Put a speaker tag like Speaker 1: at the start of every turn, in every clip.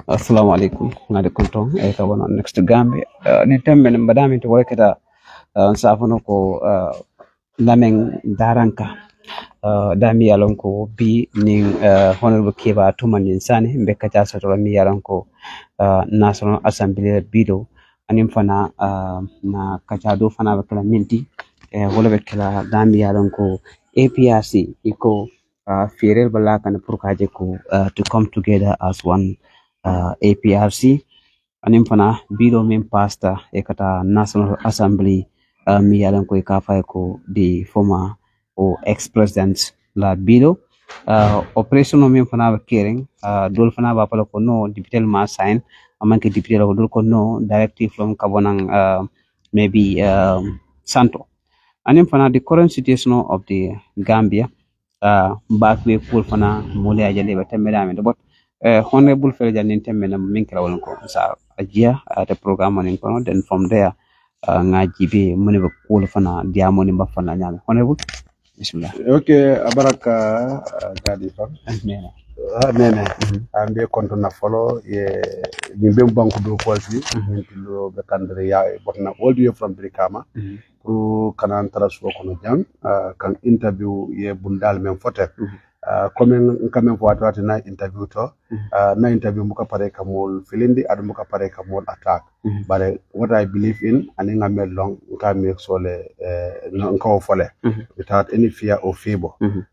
Speaker 1: Assalamu alaikum. Alaikum tong. Kawan next to Gambia. Ni tembe ni badami to worketa safuno ko lameng daranka. Dami yalon ko bi ni honorable Kebba Tumani Sanneh mbe Kacha soto mi yalon ko National Assembly bido anim fana na Kacha do fana bakala minti wala bakala dami yalon ko APRC iko fierel balaka na purkaje ko to come together as one APRC anim fana bido min pasta ekata National Assembly mi yalan ko ikafa ko the former or ex-president la bido operation min fana caring dol fana ba pala ko no deputy ma sign amanke deputy la dol ko no directly from kabonang maybe santo anim fana the current situation of the Gambia back way pool fana mole ajale ba tembe but honorable Felja Nintemena Minkra ko sa ajia at the program on inkono then from there ngajibe money ba cool fana diamoni ba fana nyame honorable bismillah
Speaker 2: okay abaraka gadi fam nene ambe konto na follow ye nyimbe banku do kwalti mintilo be kandre ya botna all the way from Brikama pour kanan taraswo kono jang kan interview ye bundal men fote comme quand fo atwata na interview to na interview muka pare kamol filindi adu muka pare kamol attack but what I believe in and nga mel long ka make sole nko fole without any fear or favor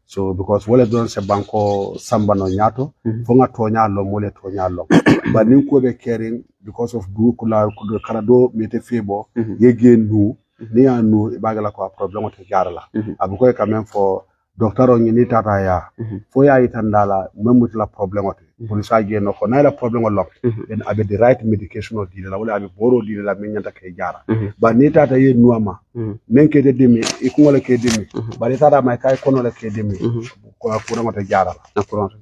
Speaker 2: so because wala don se banko samba no nyato fo nga tonya lo mole tonya lo but ni ko be caring because of do kula ko kanado mete favor yege nu ni anu bagala ko problem to jarala abu ko quand même for docteur o ni tata ya fo ya itandala memut la problème ote police age no ko na la problème lo en abe the right medication o dile la wala abe boro dile la men nyanta kay jara ba ni tata ye nuama men ke de demi e ko wala ke demi ba ni tata may kay kono la ke demi ko ko na mata jara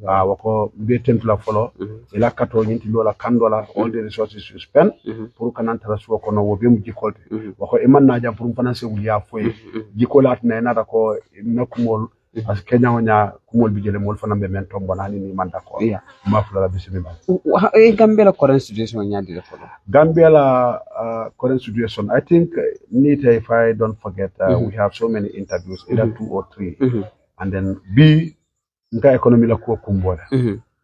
Speaker 2: la wako be tentu la folo ila kato nyinti lola kandola all the resources you spend pour kanan transfer ko no wo be mu jikolte wako e man na jam pour finance wuliya foy jikolat na na ko nakumol parce que Kenya wonya kumol bijele mol fana be men tombo nani ni man d'accord ma fula bismillah
Speaker 1: Gambia la current situation nyadi le folo
Speaker 2: Gambia la current situation I think if I don't forget we have so many interviews either 2 or 3 and then B nka economy la ko kumbole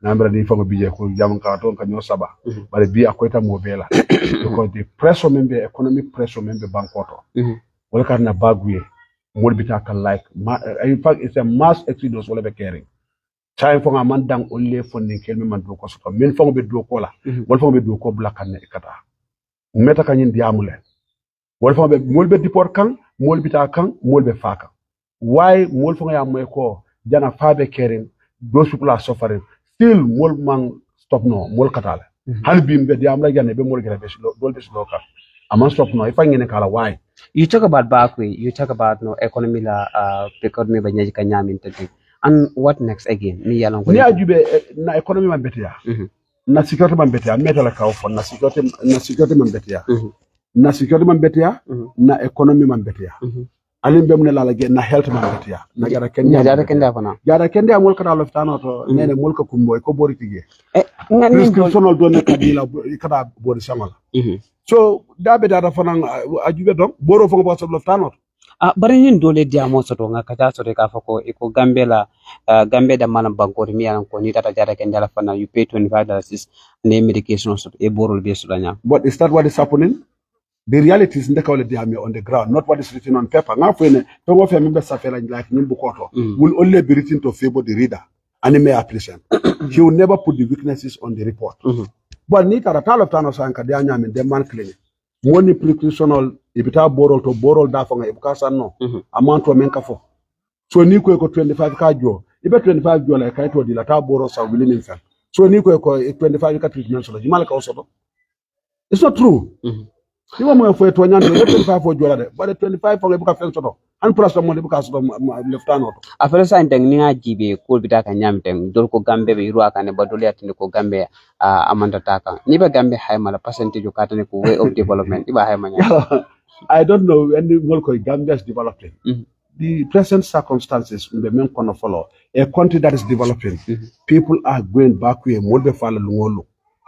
Speaker 2: nambra di fango bije ko jam ka ton ka nyo saba bare bi akoita mobela because the pressure member economic pressure member bankoto wala karna bagwe more bitaka like in fact it's a mass exodus wala be caring time for a man dang only funding kelme man do ko so men fango be do ko la wala fango be do ko blakan ne kata meta kanyin diamule wala fango be mol be diport kan mol bitaka kan mol be faka why mol fango ya moy ko jana fabe caring those people are suffering still mol man stop no mol katale hal bimbe diamla janne be mol gele be dol be local among stop no if I ngene kala why
Speaker 1: you talk about backway you talk about no economy la economy ba nyaji kanyami tete and what next again ni yalon ko
Speaker 2: ni ajube na economy man betia na security man betia metala ka ofo na security man betia na security man betia na economy man betia alim be mun la na health man betia na jara kenda amol kata loftano to nene mol ka kumboy ko bori tige prescription do ne kadila kada bori samala so dabe data fanan ajube don boro fongo ba sablo tanot
Speaker 1: bari yin dole diamo soto nga kaja soto ka fako iko gambe da manam bankori mi an ko ni tata jara ken dala fana you pay $25 ne medication so e borol be sudanya
Speaker 2: but is that what is happening the reality is ndeka wala diame on the ground not what is written on paper nga fene to go fe member safela like nimbu koto will only be written to favor the reader and may appreciate he will never put the weaknesses on the report but ni tara talo tano sanka dia nyame de man clinic woni precautional ibita borol to borol da fanga ibuka sanno amount to men ka fo so ni ko 25 ka jo ibe 25 jo la kay to di la ta borol sa wili nin fan so ni ko 25 ka treatment so jimal ka osoto it's not true ni mo fo to nyande 25 fo jo la de but 25 fo ibuka fen soto an plus mo ibuka soto leftano to
Speaker 1: afere sa ndeng ni ngajibe ko bitaka nyamten dol ko gambe be ru akane ba dol yatini ko gambe amanda taka ni ba gambe haymala percentage ko katane ko way of development iba haymanya
Speaker 2: I don't know when the Gambia is developing the present circumstances in the main follow a country that is developing people are going back way more be fall lungolo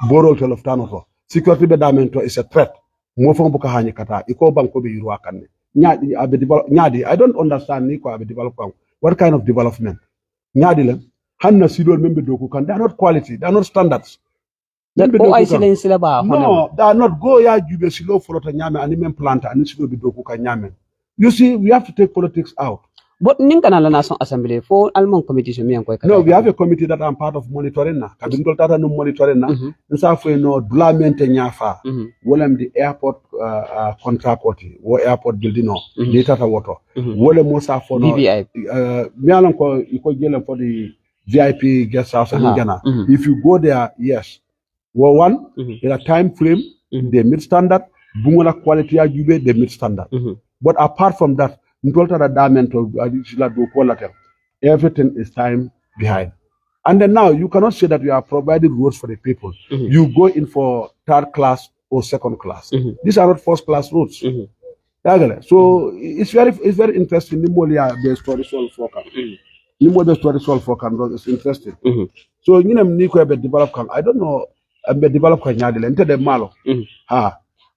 Speaker 2: borol to loftano to security be damen to is a threat mo fon buka hani kata iko banko be yirwa kanne nyaadi abe develop nyaadi I don't understand ni ko abe develop what kind of development nyaadi len hanna sidol membe doku kan they are not quality, they are not standards.
Speaker 1: That no,
Speaker 2: they are not go ya jube silo folota nyame ani men planta ani silo be doku kan nyame. You see, we have to take politics out.
Speaker 1: But Ninkana la National Assembly for Almond Committee.
Speaker 2: No, we have a committee that I'm part of monitoring now. Kabindol tata no monitoring na. Nsa fo no dulamente nyafa. Wolem the airport contract oti, wo airport building no. Ni tata woto. Wolem mo sa fo no. Me alam ko iko gelem for the VIP guest house in Ghana. If you go there, yes. Well, one, in a time frame, they meet standard. Bungola quality ajube, they meet standard. But apart from that, everything is time behind. And then now you cannot say that you are providing roads for the people. You go in for third class or second class. These are not first class roads. So it's very interesting. The story solve for it's interesting. So you know develop I don't know develop the malo.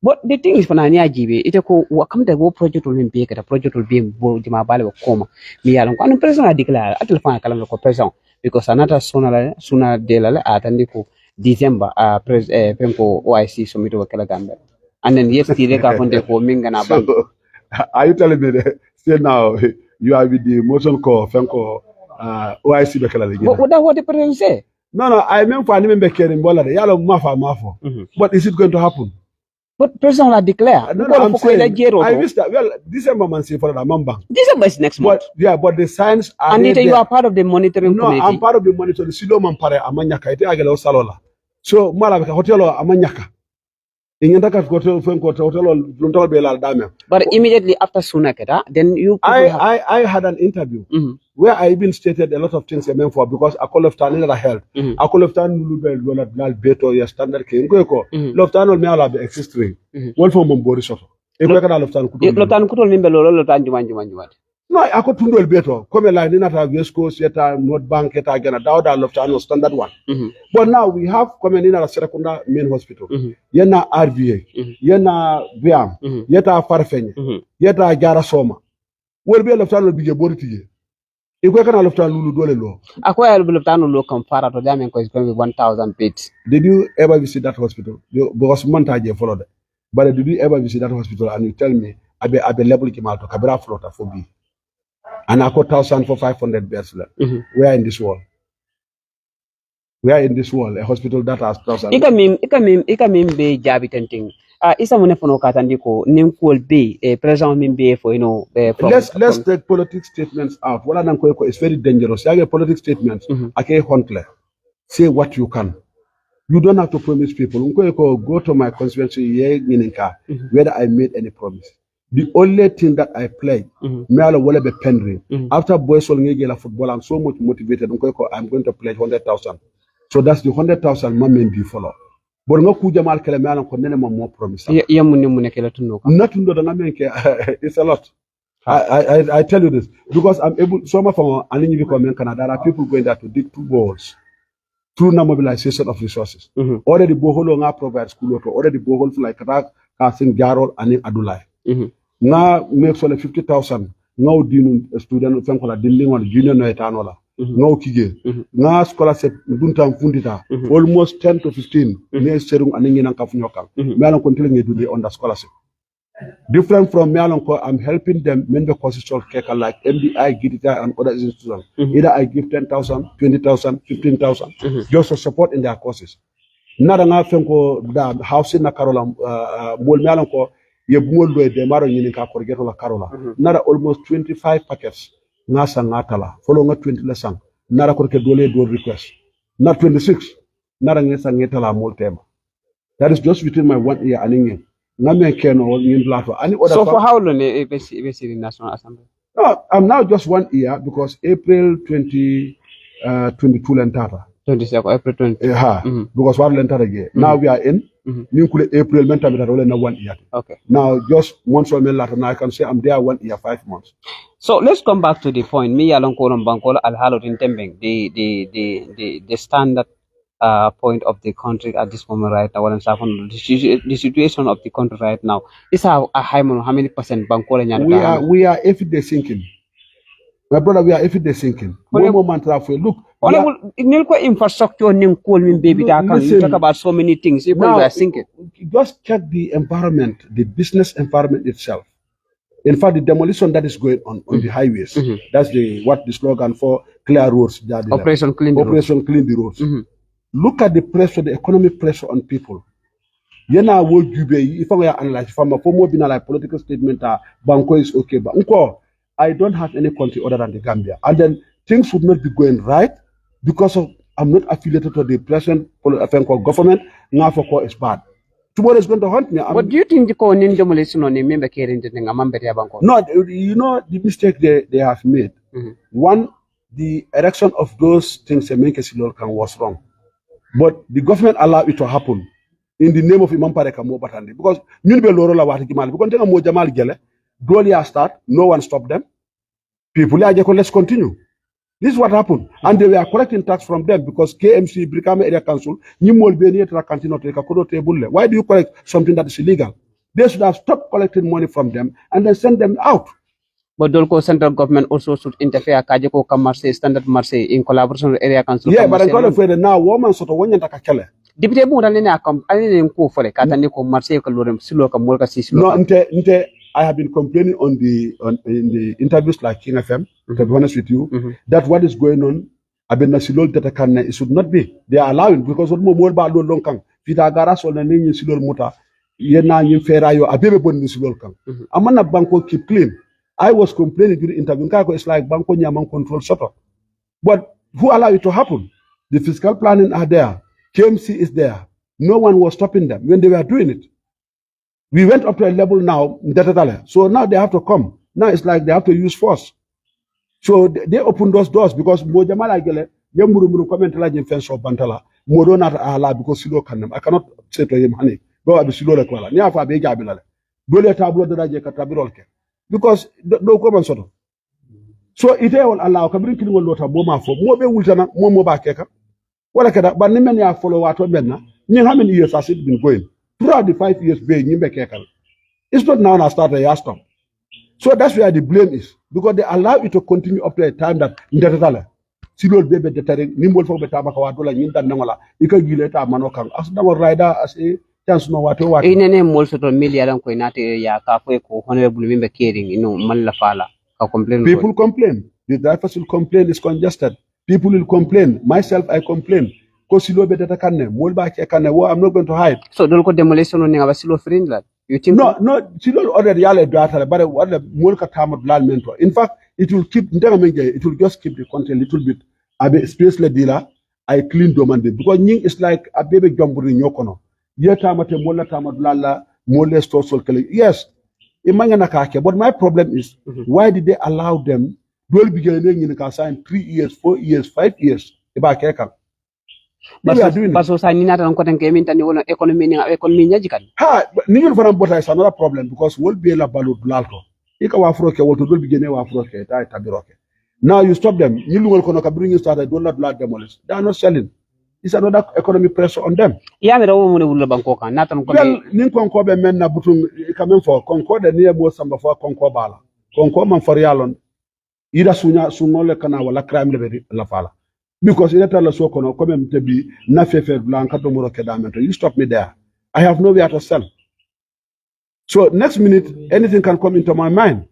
Speaker 1: But the thing is, for Nanya GB, it will come the project will be a project will be Jima Bali or Coma. Me alone, one person I declare at the final calendar person because another sooner de at and December, Penko OIC summit of Gambia. And then yesterday, they on the Mingana.
Speaker 2: So, are you telling me that still now you are with the motion call, Fenko OIC Bekala?
Speaker 1: What the president say?
Speaker 2: No, I meant for any Becker in Bola, yellow Mafo. But is it going to happen?
Speaker 1: But president will declare.
Speaker 2: No, I'm saying, I wish that, well, December man say for the Mamba.
Speaker 1: December is next month.
Speaker 2: But the signs are.
Speaker 1: And you are part of the monitoring committee.
Speaker 2: No, I'm part of the monitoring. Silo Mampare, Amanyaka, ite agelo salola. So, Malabeka, hotel Amanyaka.
Speaker 1: But immediately after Sunaketa, then you.
Speaker 2: I had an interview where I even stated a lot of things I meant for because I call of Tani that held. I call of Tani Lubel, Beto, your standard king, Goeko, Loftano Mela be existing. One from Borisotto. If I can Loftan could remember Lotan Juman. No, I could do it better. Come a line in at West Coast, yet North Bank, yet again, a Dauda Loftano standard one. But now we have coming in at a Serakunda main hospital. Yena RVA, Yena Viam, Yeta Farfenya, Yeta Garasoma. Will be a Loftano be a Boriti. If we can Loftan Lulu Dolelo. Acquire Loftano look and far out of them because it's going to be 1,000 beds. Did you ever visit that hospital? Because Montage followed. But did you ever visit that hospital and you tell me, I be level Kimalto, Cabra Flotta for me? And I got 1,500 beds left. We are in this world. We are in this world, a hospital that has 1,000. Ikamim be jabi tenting. Isa mune fono katandiko nimkul be a president be for let's take political statements out. Wala nang ko is very dangerous. Yage political statements. Ake hontle. Say what you can. You don't have to promise people. Go to my constituency whether I made any promise. The only thing that I play, after boys will football, I'm so much motivated. I'm going to play 100,000. So that's the 100,000 man be follow. But no kujamal keleman konene more promise. It's a lot. I tell you this because I'm able. Some of our Canada, there are people going there to dig 2 boreholes through the mobilization of resources. Already boholo provide school already bohol like Kasin Jarrol and Adulai. Now make sure 50,000 now dinu student fenkola dealing on junior no etanola now kige now scholarship dunta fundita almost 10 to 15 ne serung aningi nan kaf nyokal me alon continue ngedu de on the scholarship different from me alon ko I'm helping them men the constitutional keka like MDI Gidita and other institutions either I give 10,000 20,000 15,000 just to support in their courses nada nga fenko da housing na karola mol me alon ko ye bungol do de maro nyini ka korgeto la karola nara almost 25 packets ngasa ngatala follow nga 20 lesson nara korke dole do request na 26 nara ngesa ngetala mol tema that is just within my 1 year aningi ngame keno yin blato ani other
Speaker 1: so for how long the National Assembly?
Speaker 2: No, I'm now just 1 year because April 2022 lentata
Speaker 1: 22 April 20
Speaker 2: because what lentata again now we are in April na 1 year.
Speaker 1: Okay.
Speaker 2: Now just once or later now I can say I'm there 1 year 5 months.
Speaker 1: So let's come back to the point. Me along Kolom Bankola Al Halo in Tembeng, the standard point of the country at this moment right now. The situation of the country right now is how many percent
Speaker 2: we are every day sinking. My brother, we are every day sinking. Look,
Speaker 1: infrastructure baby you talk about so many things. We are sinking.
Speaker 2: Just check the environment, the business environment itself. In fact, the demolition that is going on the highways, that's what the slogan for clear roads.
Speaker 1: Operation Clean
Speaker 2: the Roads. Look at the pressure, the economic pressure on people. Yena will if I were analyze from a former like political statement, Banco is okay, but I don't have any country other than the Gambia. And then things would not be going right because I'm not affiliated to the present government. Now for is bad. Tomorrow is going to haunt me.
Speaker 1: What do you think the demolition on the member carrying the thing?
Speaker 2: No, you know the mistake they have made. One, the erection of those things was wrong. But the government allowed it to happen in the name of Imam Pareka Mobatandi. Because no one stopped them. People are let's continue. This is what happened. And they were collecting tax from them because KMC, Brikama Area Council, why do you collect something that is illegal? They should have stopped collecting money from them and then send them out.
Speaker 1: But Dolko central government also should interfere Kajako Marseille, Standard Marseille in collaboration with Area Council.
Speaker 2: Yeah, but I'm calling for the now woman sort of one yakakele.
Speaker 1: Deputy Buranina come I didn't go for the Kataniko Marseille Kalurem Siloka Molka Sislo.
Speaker 2: No, I have been complaining in the interviews like King FM, to be honest with you, that what is going on, it should not be. They are allowing because what more about long kang. Fita garas on the name silol muta, yena yin ferayo, a baby bon silol kang. Amana banko keep clean. I was complaining during the interview. It's like banko nyaman control shutter. But who allowed it to happen? The fiscal planning are there. KMC is there. No one was stopping them when they were doing it. We went up to a level now, so now they have to come. Now it's like they have to use force. So they open those doors because Mojamala Gele, Yamuru comment like in fence of Bantala, Modona Allah because Silo can them. I cannot say to him, honey, go at the Silo Kuala, Niafa Begabilale, Bule Tablo de Rajeka Tabirolke. Because no common sort of. So it will allow Kabrin Killing Lota Boma for Mobe Wultana, Momoba Keka. What I can, but Nimania follow what Benna. How many years has it been going? Throughout the 5 years, it's not now I start a stop. So that's where the blame is. Because they allow it to continue up to a time that Silol baby deterring Nimble for Betabakawadola, Yinda Namala, you can give later Manokang. As our rider as a chance no what.
Speaker 1: In a name also to million Koinati Yakako, honorable member caring, Malafala.
Speaker 2: People complain. The drivers will complain it's congested. People will complain. Myself, I complain. I'm not going to hide.
Speaker 1: So don't go demolition on our silo friend lad. You think
Speaker 2: no, Silo already data, but what the Molka Tamad land mentor. In fact, it will just keep the country a little bit. I be space dealer, I clean domande because it's like a baby jumbo in Yokono. Yetamate Mola Tamad Lala, Mole Stosol Kelly. Yes, but my problem is why did they allow them to beginning in the Kasa 3 years, 4 years, 5 years?
Speaker 1: But so signing that on cotton came in and economy yajikan.
Speaker 2: Ha, Nigel Farambota is another problem because we'll be a balut blalco. Ikawafroke, what will begin Wafroke, Tabiroke. Now you stop them. You will bring you started, do not blood demolish. They are not selling. It's another economic pressure on them.
Speaker 1: Yeah, I don't want to Bangkok, not on
Speaker 2: Ninkonkobe men Nabutum coming for Concord and near both some of our Concobala. Concom for Yalon. Ida Sunole Kanawala crime la fala. Because in a Talasokono, come to be Nafefe Blanca Domoro Kedamento. You stop me there. I have nowhere to sell. So next minute, anything can come into my mind.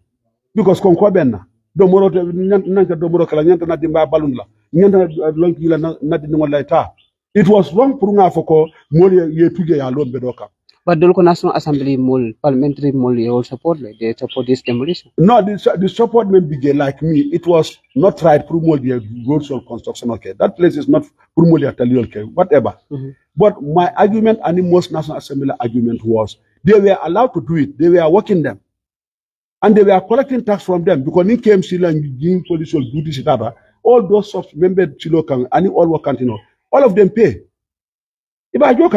Speaker 2: Because Concobenna, Domoro Nanka Domoro Kalanyanta Nadimba Balunla, Nyanta Lonkila Nadimon Laita. It was wrong Purunga Foko, Molia Yetuge alone Bedoka.
Speaker 1: But the local National Assembly mole, parliamentary mole, they all support this demolition.
Speaker 2: No, the support may be like me. It was not right for the roads or construction. Okay, that place is not for okay, whatever. But my argument and the most National Assembly argument was they were allowed to do it. They were working them, and they were collecting tax from them because in KMC and giving police duties, all those of member Chilokan and all work continue, all of them pay. If I joke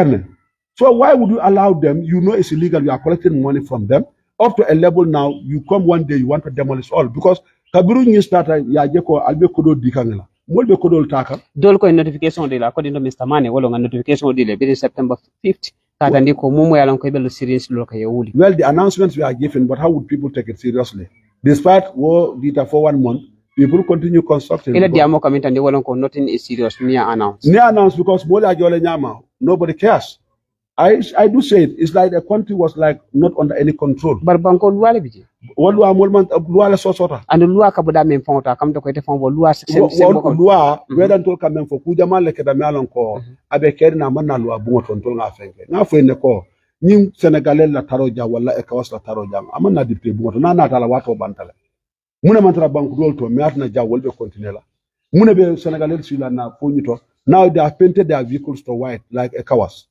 Speaker 2: so why would you allow them? You know it's illegal. You are collecting money from them up to a level now. You come one day, you want to demolish all because Kabiru started Yajeko Albekodo Dikangela. molbe ko dol taka
Speaker 1: dol ko notification de la according to Mr. Mane wala nga notification de le be September 5th katandi ko momo yalan ko be serious lo ka yewuli.
Speaker 2: Well, the announcements were given, but how would people take it seriously? Despite war data for 1 month, people continue constructing.
Speaker 1: Ila diamo kamitandi wala ko nothing is serious near announced.
Speaker 2: Near announced because mola jole nyama, nobody cares. I do say it. It's like the country was like not under any control.
Speaker 1: But banko luale biji.
Speaker 2: Walua molman luale sosota.
Speaker 1: And lua kabuda men fonta kam to ko te fon lua
Speaker 2: lua wedan tol kam fo ku jama le keda melon ko abe keri na manna lua bungo ton tol nga fenke. Nga fo ne ko ñim sénégalais la taroja wala e kawas la taroja amanna dipte bungo na na tala wato bantale. Mune mantara banku dol to meatna jawol be continue la. Mune be sénégalais sila na fo ñito. Now they have painted their vehicles to white like a kawas.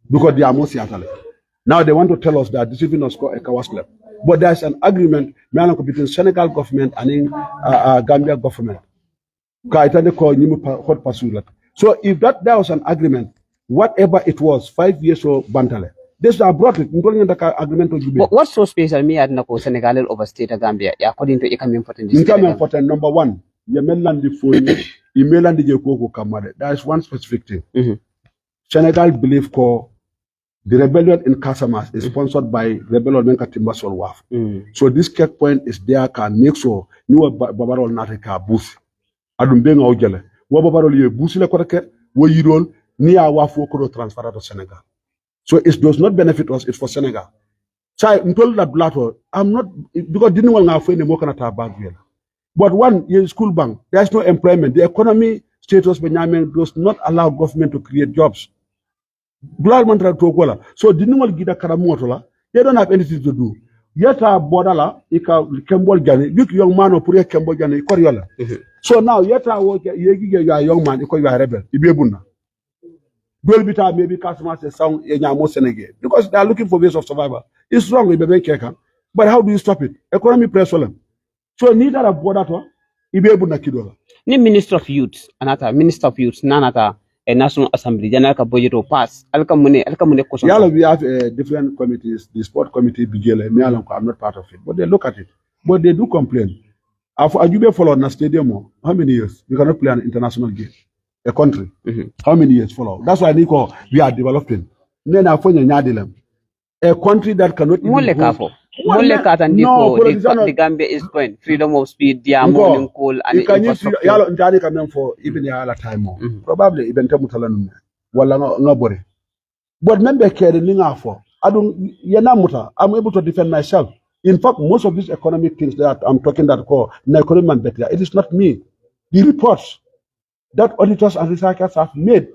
Speaker 2: Because they are more Seattle. Now they want to tell us that this is not a Kawas club. But there's an agreement between Senegal government and Gambia government. So if there was an agreement, whatever it was, 5 years or bantale, this I brought it. Agreement to
Speaker 1: what's so special me at Nako Senegal over state of Gambia according to Ikam important?
Speaker 2: Number one, Yemelandi Foni, Imelandi Jekoko Kamade. That is one specific thing. Senegal believe the rebellion in Casamas is sponsored by rebellion Menka Timbasol Waf. So this checkpoint is there can make sure you Babarol Natika booth. Adum Benga Ojele. Wa Babarol ye booth le koreke, wo yirol ni a wafu ko transfer to Senegal. So it does not benefit us, it's for Senegal. So I told that blato, I'm not because didn't want to find the Mokanata bag. But one in school bank, there's no employment. The economy status Benjamin does not allow government to create jobs. So didn't gida karamotola, they don't have anything to do. Yeta bodala, ika Kembol Gani, you young man or Puri Kembol Gani, Koriola. So now yeta work you are a young man, you are a rebel, Ibebuna. Belbita maybe customers a sound in Yamo Senegal because they are looking for ways of survival. It's wrong with the but how do you stop it? Economy press on. So neither a border to Ibebuna Kidola.
Speaker 1: Ni Minister of Youth, another Minister of Youth, nanata. A National Assembly, General Kaboyito pass. Alkamune question.
Speaker 2: Yeah, we have different committees. The sport committee, BGL, I'm not part of it, but they look at it. But they do complain. Ajube followed na stadium. How many years? We cannot play an international game. A country. How many years follow? That's why Nico we are developing. Then a country that cannot even
Speaker 1: no, the Gambia is going freedom of speech, diamond, coal, and
Speaker 2: infrastructure. For even time probably even Tamutalanu. Nobody. But member caring for I don't Yanamuta, I'm able to defend myself. In fact, most of these economic things that I'm talking that call economic better, it is not me. The reports that auditors and researchers have made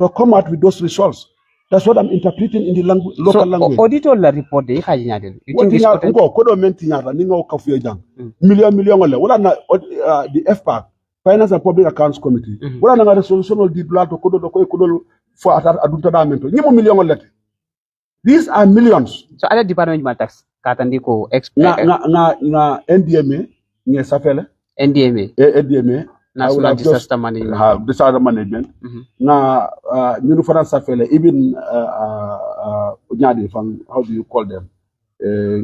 Speaker 2: to come out with those results. That's what I'm interpreting in the local language.
Speaker 1: Auditor la report de hajinade.
Speaker 2: You think this kodo mentinyara ninga okafuye jang. Million wala. Wala na the FPAC, Finance and Public Accounts Committee. Wala na resolution of the blood to kodo for adulta damento. Nyimo million wala. These are millions.
Speaker 1: So other department matters. Katandi ko
Speaker 2: na NDMA nye safele.
Speaker 1: NDMA. National Disaster Management.
Speaker 2: Disaster Management. Na ñu faran safele even ñadi fan how do you call them?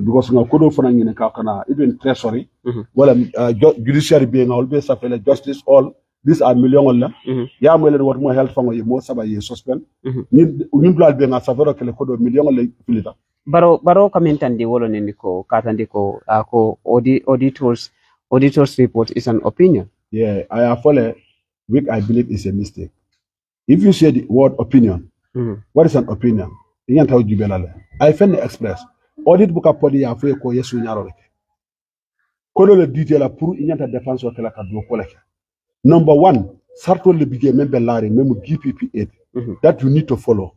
Speaker 2: Because nga kodo fana ngene ka kana even treasury wala judiciary be nga olbe safele justice all these are million wala ya mo len wat mo health fango yi mo saba yi suspend ñun blal be nga safero kele kodo million wala filita
Speaker 1: baro kamentandi wolo neni ko katandi ko ko auditors report is an opinion.
Speaker 2: Yeah, I have followed, which I believe is a mistake. If you say the word opinion, what is an opinion? I find the express. Audit book up ya fwe ko yesu nyaro. Kono le detail pour inyanta defense wa kala kadwo ko leke. Number 1, sarto le bige membe lari memu GPP 8 that you need to follow.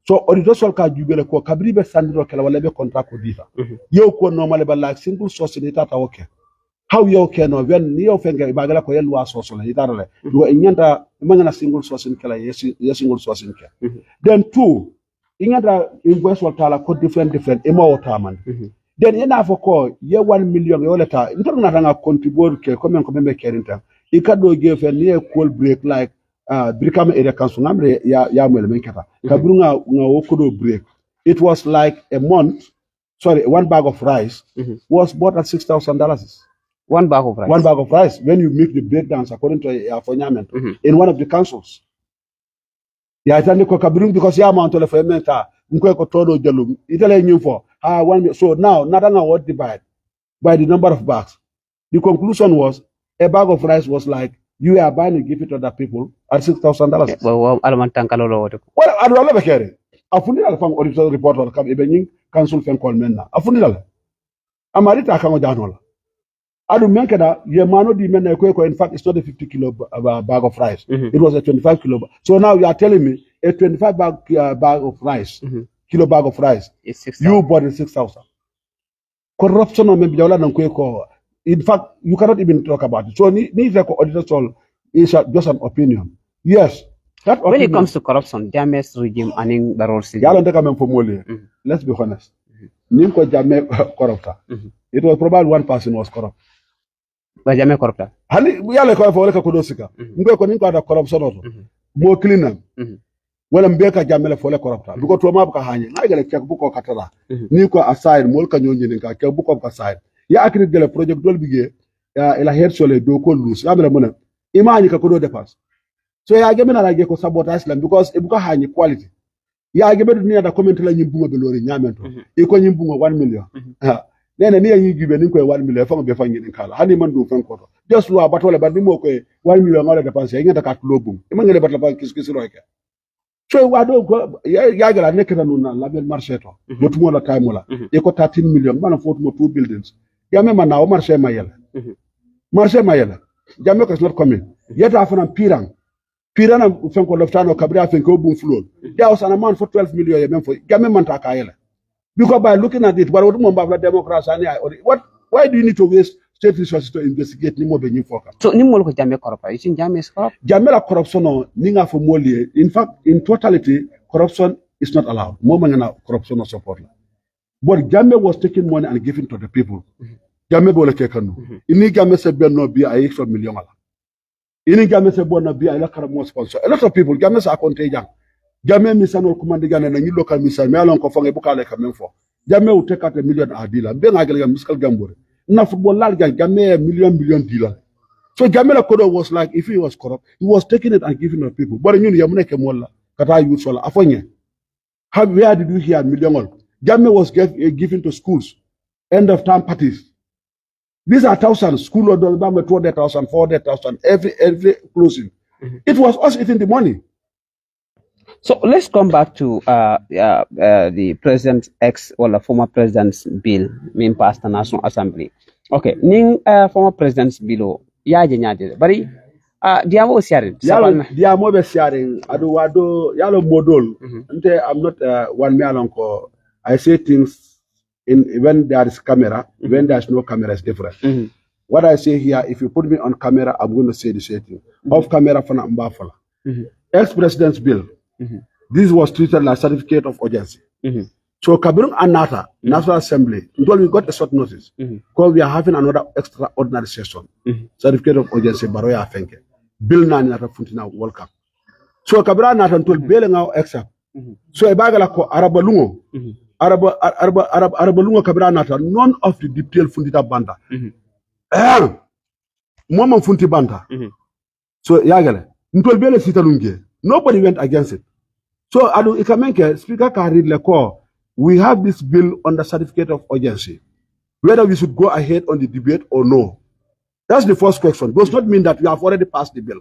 Speaker 2: So auditor sol ka jubele ko kabribe sandiro kala wala be contract ko dita. Yo ko normal ba like single source ni tata okay. How you can when you fenga bagala ko yelwa source la itarale. Do inyanta mangana single source in kala yes single source in kala. Then 2 inyanta invoice wa tala ko different ema wata man. Then ina for ko ye 1 million yo leta interna nga contribute ke comme ko membe kerinta. Ikado give a coal break like Brikama area council ngamre ya mwele menkata. Kabrunga nga wokodo break. It was like a month, sorry, 1 bag of rice was bought at $6,000.
Speaker 1: 1 bag of rice.
Speaker 2: 1 bag of rice when you make the breakdowns according to Fonyament in one of the councils. Yeah, because amount of fermenta, todo jalum, Italy new for. So now, Nadanga what divide by the number of bags. The conclusion was a bag of rice was like you are buying and give it to other people at $6,000.
Speaker 1: Well, I don't think
Speaker 2: well, I don't know care. A funeral from original report or come evening council fan call men. A funeral. Amarita Kamojanola. I don't make that Yamano di men in fact it's not a 50 kilo bag of rice. It was a 25 kilo. So now you are telling me a 25 bag of rice, kilo bag of rice, you bought it 6,000. Corruption on maybe in fact, you cannot even talk about it. So neither auditor is just an opinion. Yes. That opinion,
Speaker 1: when it comes to corruption, Jammeh's regime and
Speaker 2: Jarrol, let's be honest. Nimko Jammeh corruptor. It was probably one person was corrupt.
Speaker 1: But Jammeh corrupt.
Speaker 2: We are like Kudosika. Mko corruption. More cleaner. Well, I'm Beka Jamela for corruptor. Because to Mabka Hani, I get a checkbook of Catara. Niko aside, Molka Yunjinka, checkbook of aside. Ya actually get a project will be a head sole do call loose. Amela Imani Kakudo de pass. So I give me a get sabotage them because Ibuka Hani quality. Ya give me near the commentary in Bunga below in Yamento. Equal in Bunga 1 million. Then a near you give an inquiry 1 million from the finding in color. Honeyman do from quarter. Just lo about all about the moke 1 million out of the pass. I get a cat low boom. Imagine about the kiss roika. So I don't go Yaga naked and Label Marcheto. But more time. You got 13 million, man of 2 buildings. Yamema now Marche Mayela. Marche Mayela. Jamaica is not coming. Yet after Pirang. Pirana Franco Loftano Cabria Finko Boom Flow. There was an amount for 12 million for Yamema Takaela. Because by looking at it, what Democrats why do you need to waste state resources to investigate Nimo Benin Foka? So
Speaker 1: Nimo Jamaica corruption. Jammeh is corrupt.
Speaker 2: Jamaica corruption Ninga for Molie. In fact, in totality, corruption is not allowed. Momangana corruption or support. But Jammeh was taking money and giving to the people. Jammeh bole kekanu. Ini Jammeh se no be a extra million. Ini Jammeh se no be a lakara sponsor. A lot of people Jammeh sa contagion. Jammeh misano kumandigana na ni local misan me alon ko fonge bukale kamen for. Jammeh will take out $1 million dealer. Ben agel miskal gambore. Na football la Jammeh $1 million dealer. So Jammeh Kodo was like if he was corrupt, he was taking it and giving to people. But you yamune kemola kata youth sola afonye. Where did you hear $1 million? Jammeh was given to schools, end of term parties. These are thousands, school of Dolbama 200,000, 400,000, every closing. It was us eating the money.
Speaker 1: So let's come back to the president's or the former president's bill being passed the National Assembly. Okay, ning former president's bill, yaje bari diamo sharing.
Speaker 2: Diamo sharing. Ado yalo modol. I'm not one me alonko. I say things when there is camera, when there is no camera, it's different. What I say here, if you put me on camera, I'm going to say the same thing. Off camera, for Mbafala. Ex-president's bill. This was treated like certificate of urgency. So Kabirung Anata, National Assembly, until we got a short notice, because we are having another extraordinary session. Certificate of urgency, Baroya Fenke. Bill Nani Nata Funtina World Cup. So Kabirung Anata until bailing out except. So a bagala ko Arabalungo. Arabalungo Kabirung Anata, none of the detailed Fundita Banda. Mama Funti Banda. So Yagale. Until Bele Sitalunge. Nobody went against it. So Adu Ikamenke, Speaker Karid Leko, we have this bill on the certificate of urgency. Whether we should go ahead on the debate or no. That's the first question. It does not mean that we have already passed the bill.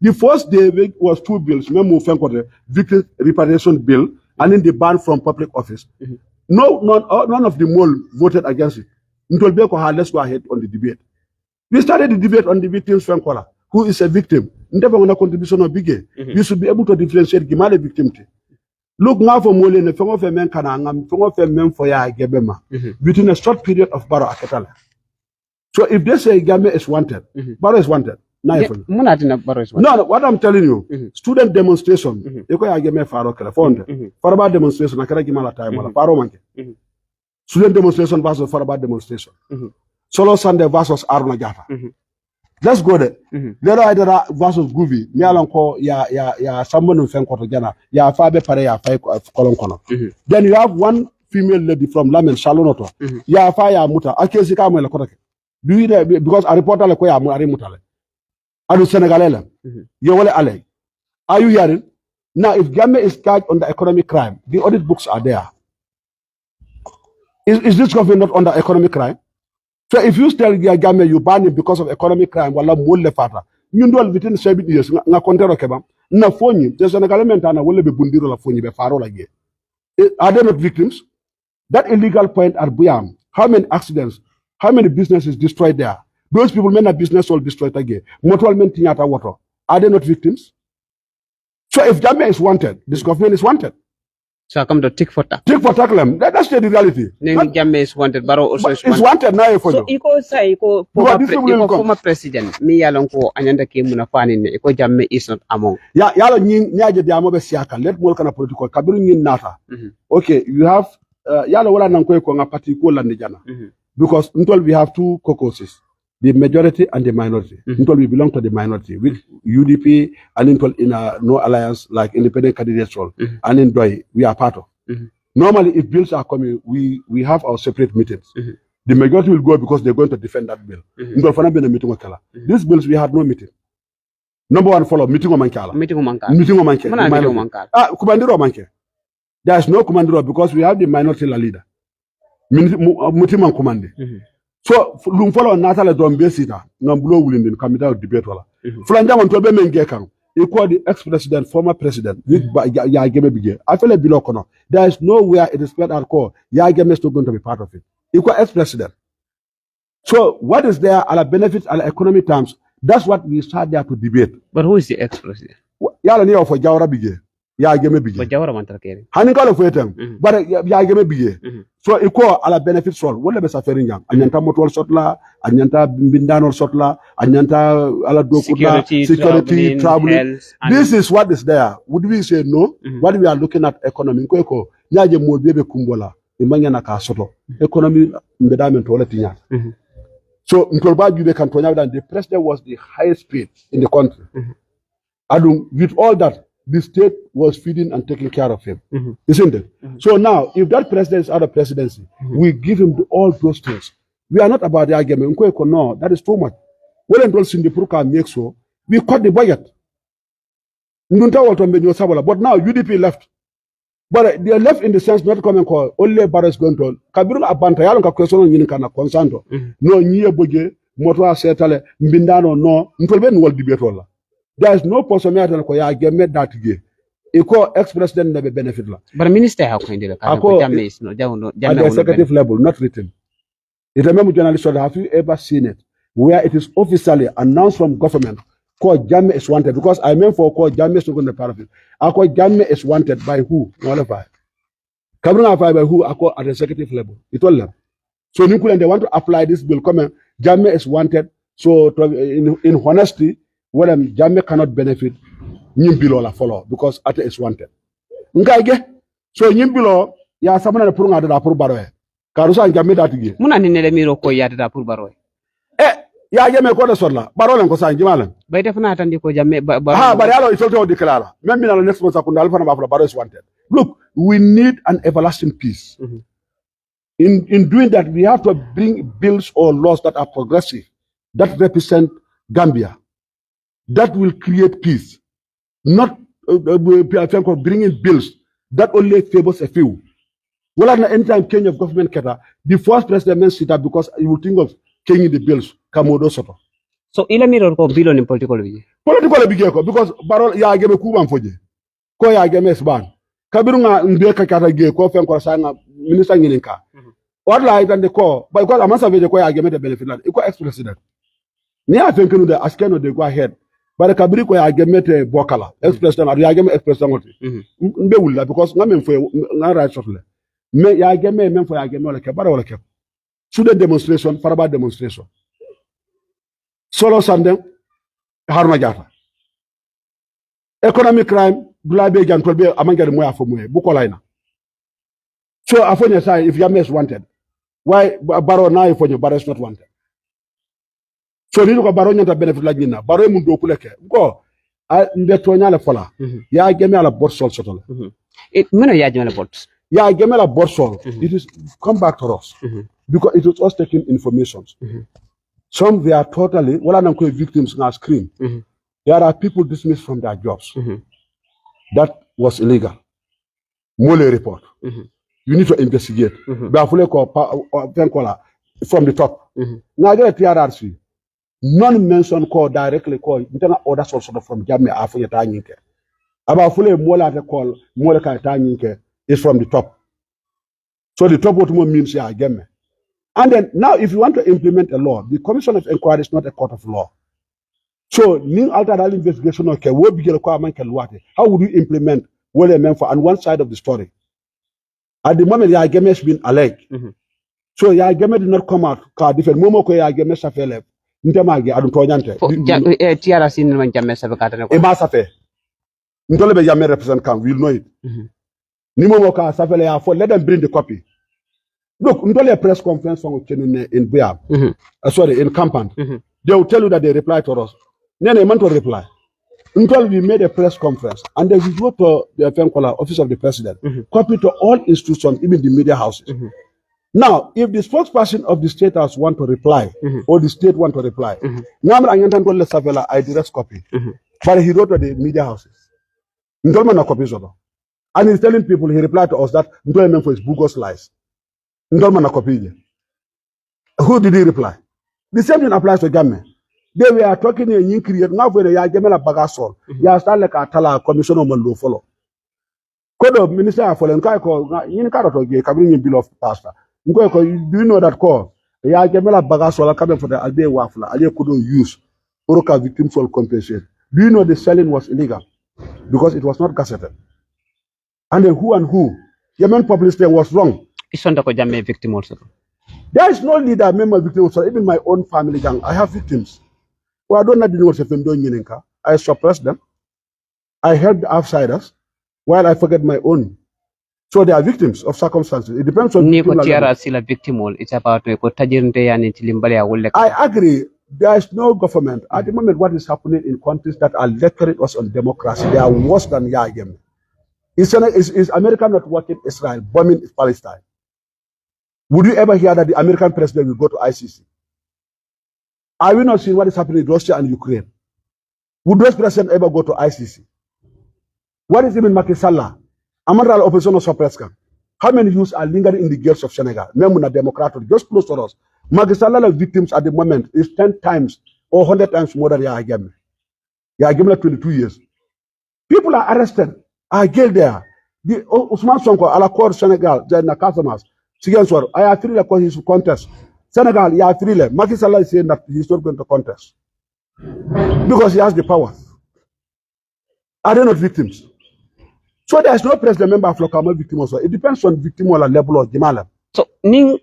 Speaker 2: The first day was 2 bills, the victim reparation bill and then the ban from public office. None of the mole voted against it. Let's go ahead on the debate. We started the debate on the victim's Francola, who is a victim. Contribution of big. You should be able to differentiate Gimale victim. Look now for Mole and the of a man can of a man for ya Gebema between a short period of Baro Akatala. So if they say Gambia is wanted, Baro is wanted. No, what I'm telling you, student demonstration, you can give me Faro California. For about demonstration, I can't give my time. Faro Monkey. Student demonstration versus for about demonstration. Solo Sunday versus Aruna Jata. Let's go there. There are versus Guvi. Nialanko ya someone who feng koto jana. Ya fabe pare ya fai kolonkono. Then you have one female lady from Lamen Shalonoto. Ya fa ya muta. Akezi kama ile kotoke. Do you because a reporter like koya ari mutale. Adu Senegalese. You wale ale. Are you hearing? Now, if Gambia is charged under economic crime, the audit books are there. Is this government not under economic crime? So if you tell Gambia you ban it because of economic crime, wala mole fata. You know within 7 years, na kontero keba. Na Foni, the Senegalese mentana wale be bundiro la Foni be faro la ge. Are they not victims? That illegal point at Buyam, how many accidents, how many businesses destroyed there? Those people men a business all destroyed again. Motor men tinyata water. Are they not victims? So if Gambia is wanted, this government is wanted.
Speaker 3: So I come to tick for tack.
Speaker 2: Tick for tackle them. That's the reality.
Speaker 3: Gambia is wanted, but also
Speaker 2: is wanted now for
Speaker 3: you. So former president, me yalonko anyanda ke munafani ne iko Gambia is not among.
Speaker 2: Yeah, yalo nyaje diamo be siaka. Let mo kana political. Kabiru nyin nata. Okay, you have yalo wala nanko ko nga party ko lande jana. Because until we have two caucuses. The majority and the minority. Until we belong to the minority with UDP and until in a no alliance like independent candidates role. And in DOI, we are part of. Normally, if bills are coming, we have our separate meetings. The majority will go because they're going to defend that bill. These bills, we had no meeting. Number one follow, meeting on Mankala.
Speaker 3: Meeting on
Speaker 2: Mankala. Kumandiro Manke. There is no Kumandiro because we have the minority leader. Meeting on Kumandi. So, lum follow Natala Dombe Sita, Nambulo will in committee debate. Flanja on Tobe Mengekan, equal the ex-president, former president, with Yageme Bige. I feel a below corner. There is nowhere it is spread our core. Yageme is not going to be part of it. Equal ex-president. So, what is there are benefits and economic terms? That's what we start there to debate.
Speaker 3: But who is the ex-president?
Speaker 2: Yala Neo for Jawara Bige. Yageme Bige.
Speaker 3: But Jawara Mantakeri.
Speaker 2: Hanikalo Fetem, but Yageme Bige. So equal ala benefits all. What lebes afering yam? Anyanta motor sotla, anyanta bindano sotla, anyanta ala dokula, security, traveling. This is what is there. Would we say no? What we are looking at economy. Kweko nyaje mo bebe kumbola. Imanya na kasoto. Economy mbedame ntole tinya. So mkolba jube kantonya that the president was the highest paid in the country. And with all that, the state was feeding and taking care of him. Isn't it? So now, if that president is out of presidency, we give him all those things. We are not about the argument. No, that is too much. Well, and Sindipurka makes so, we cut the budget. But now UDP left. But they are left in the sense not coming call only Barres going to Kabirun Abanta Yalonka question in Kana Consanto. No near Boje, Motor Settle, Mbindano, no, Ntolben will debate all. There is no possibility that I get made that gay. Equal ex-president never benefit.
Speaker 3: But minister how can you
Speaker 2: at the executive level, not written. It remember journalists, have you ever seen it where it is officially announced from government called Jamme is wanted? Because I meant for called Jamme is not going to be part of it. I call Jamme is wanted by who? Qualify. Cameroon by who? I call at the executive level. It all them. So they want to apply this bill. Come Jamme is wanted. So in honesty, what Jamme cannot benefit, Nimbilo la follow because Ate is wanted. Ngage, so Nimbilo, ya samana purung ada dapur baroe. Karusa Jamme datigi.
Speaker 3: Muna nile miro ko ya dapur baroe.
Speaker 2: Ya Jamme ko da sorla, baroe ko sa njimalan.
Speaker 3: Bay defna atandi ko Jamme baroe.
Speaker 2: Bari alo isolto declara. Même na next month akunda alfa na bafla baroe is wanted. Look, we need an everlasting peace. In doing that, we have to bring bills or laws that are progressive, that represent Gambia. That will create peace, not bringing bills that only favors a few. Well, at any time change of government, the first president may sit up because you will think of changing the bills. Kamodo Soto.
Speaker 3: So, ila mirror ko bill in political view.
Speaker 2: Political view because Barol ya gave a kuban for you. Ko ya gave a ban. Kabirunga mbeka kata ge ko fen ko sanga minister ngilinka. What like and the call, but because Amasa Veja ko ya gave the benefit land. Equal ex-president. Ni a think the askeno they go ahead. But the Kabiri ko ya gemete Bokala, ex-president, or ya gemme ex-president. Mbe wula because ngamen for na right shortly. Me ya gemme men for ya gemme like bara wala kep. Student demonstration, faraba demonstration. Solo Sanneh, Harma Jata. Economic crime, Blabe Jantolbe amanga moya for moye, Bukolaina. So Afonia say if Yamme is wanted, why Baro now if your Baro is not wanted? So you go Baro nyanta benefit like Nina, Baro mundo kuleke. Go Mbetonya la fola. Ya gemme la borsol sotole.
Speaker 3: It mena ya gemme la bots.
Speaker 2: Ya gemme la borsol. It is come back to us. Because it was us taking information. Some they are totally victims now screen. There are people dismissed from their jobs. That was illegal. Mole report. You need to investigate. From the top. Now get TRRC. None mention call directly call. Internal orders also from Gambia after your time. About fully Mola call Mola is from the top. So the top what means yeah again. And then now if you want to implement a law, the Commission of Inquiry is not a court of law. So new alternative investigation okay, what big requirement can what? How would you implement what they meant for on one side of the story? At the moment, Yagame has been alleged. So Yagame did not come out. Different Momo Yagame Safele. Ntamagi, I don't know.
Speaker 3: TRC in Jame Savacata.
Speaker 2: Emasafe. Ntolebe Yame represent can, we'll know it. Nimomoka Safele, for let them bring the copy. Look, Ntole a press conference from in Biab. Sorry, in Campan. They will tell you that they reply to us. Then a month to reply. Until we made a press conference and then we go to the office of the president, copy to all institutions, even the media houses. Now, if the spokesperson of the state house want to reply, or the state want to reply, I direct copy. But he wrote to the media houses. And he's telling people, he replied to us that for his bogus lies. Who did he reply? The same thing applies to Gambia. They were talking in new create now for the Yagemela Bagasol. Ya start like a Tala commission on Mando follow. Kodo Minister for Lenkai in Karato, coming bill of pastor. Do you know that call? The Yagemela Bagasol coming for the Ade Wafla, Ade couldn't use Oroka victims for compensation. Do you know the selling was illegal? Because it was not gazetted. And then who? Yemen publicity was wrong.
Speaker 3: It's on the Kojame victim also.
Speaker 2: There is no leader, member victim, so even my own family gang, I have victims. Well, I don't know what I'm doing. I suppress them. I help the outsiders while I forget my own. So they are victims of circumstances. It depends on
Speaker 3: victim. It's about
Speaker 2: I agree. There is no government. At the moment, what is happening in countries that are lecturing us on democracy, they are worse than Yagem. Is America not working Israel, bombing Palestine? Would you ever hear that the American president will go to ICC? Are we not seeing what is happening in Russia and Ukraine? Would those presidents ever go to ICC? What is even Macky Sall? Amara opposition of suppressed. How many youths are lingering in the gates of Senegal? Memuna Democrat, just close to us. Macky Sall victims at the moment is 10 times or 100 times more than Yagem. Yagem like 22 years. People are arrested, are jailed there. The Usman Sonko, Alakor Senegal, the Nakasamas, Sigenswar, I have 3 like his contest. Senegal, he has 3 left. Macky Sall is saying that he's not going to contest because he has the power. Are they not victims? So there is no president member of local victim also. It depends on victim or level of Jimala.
Speaker 3: So ning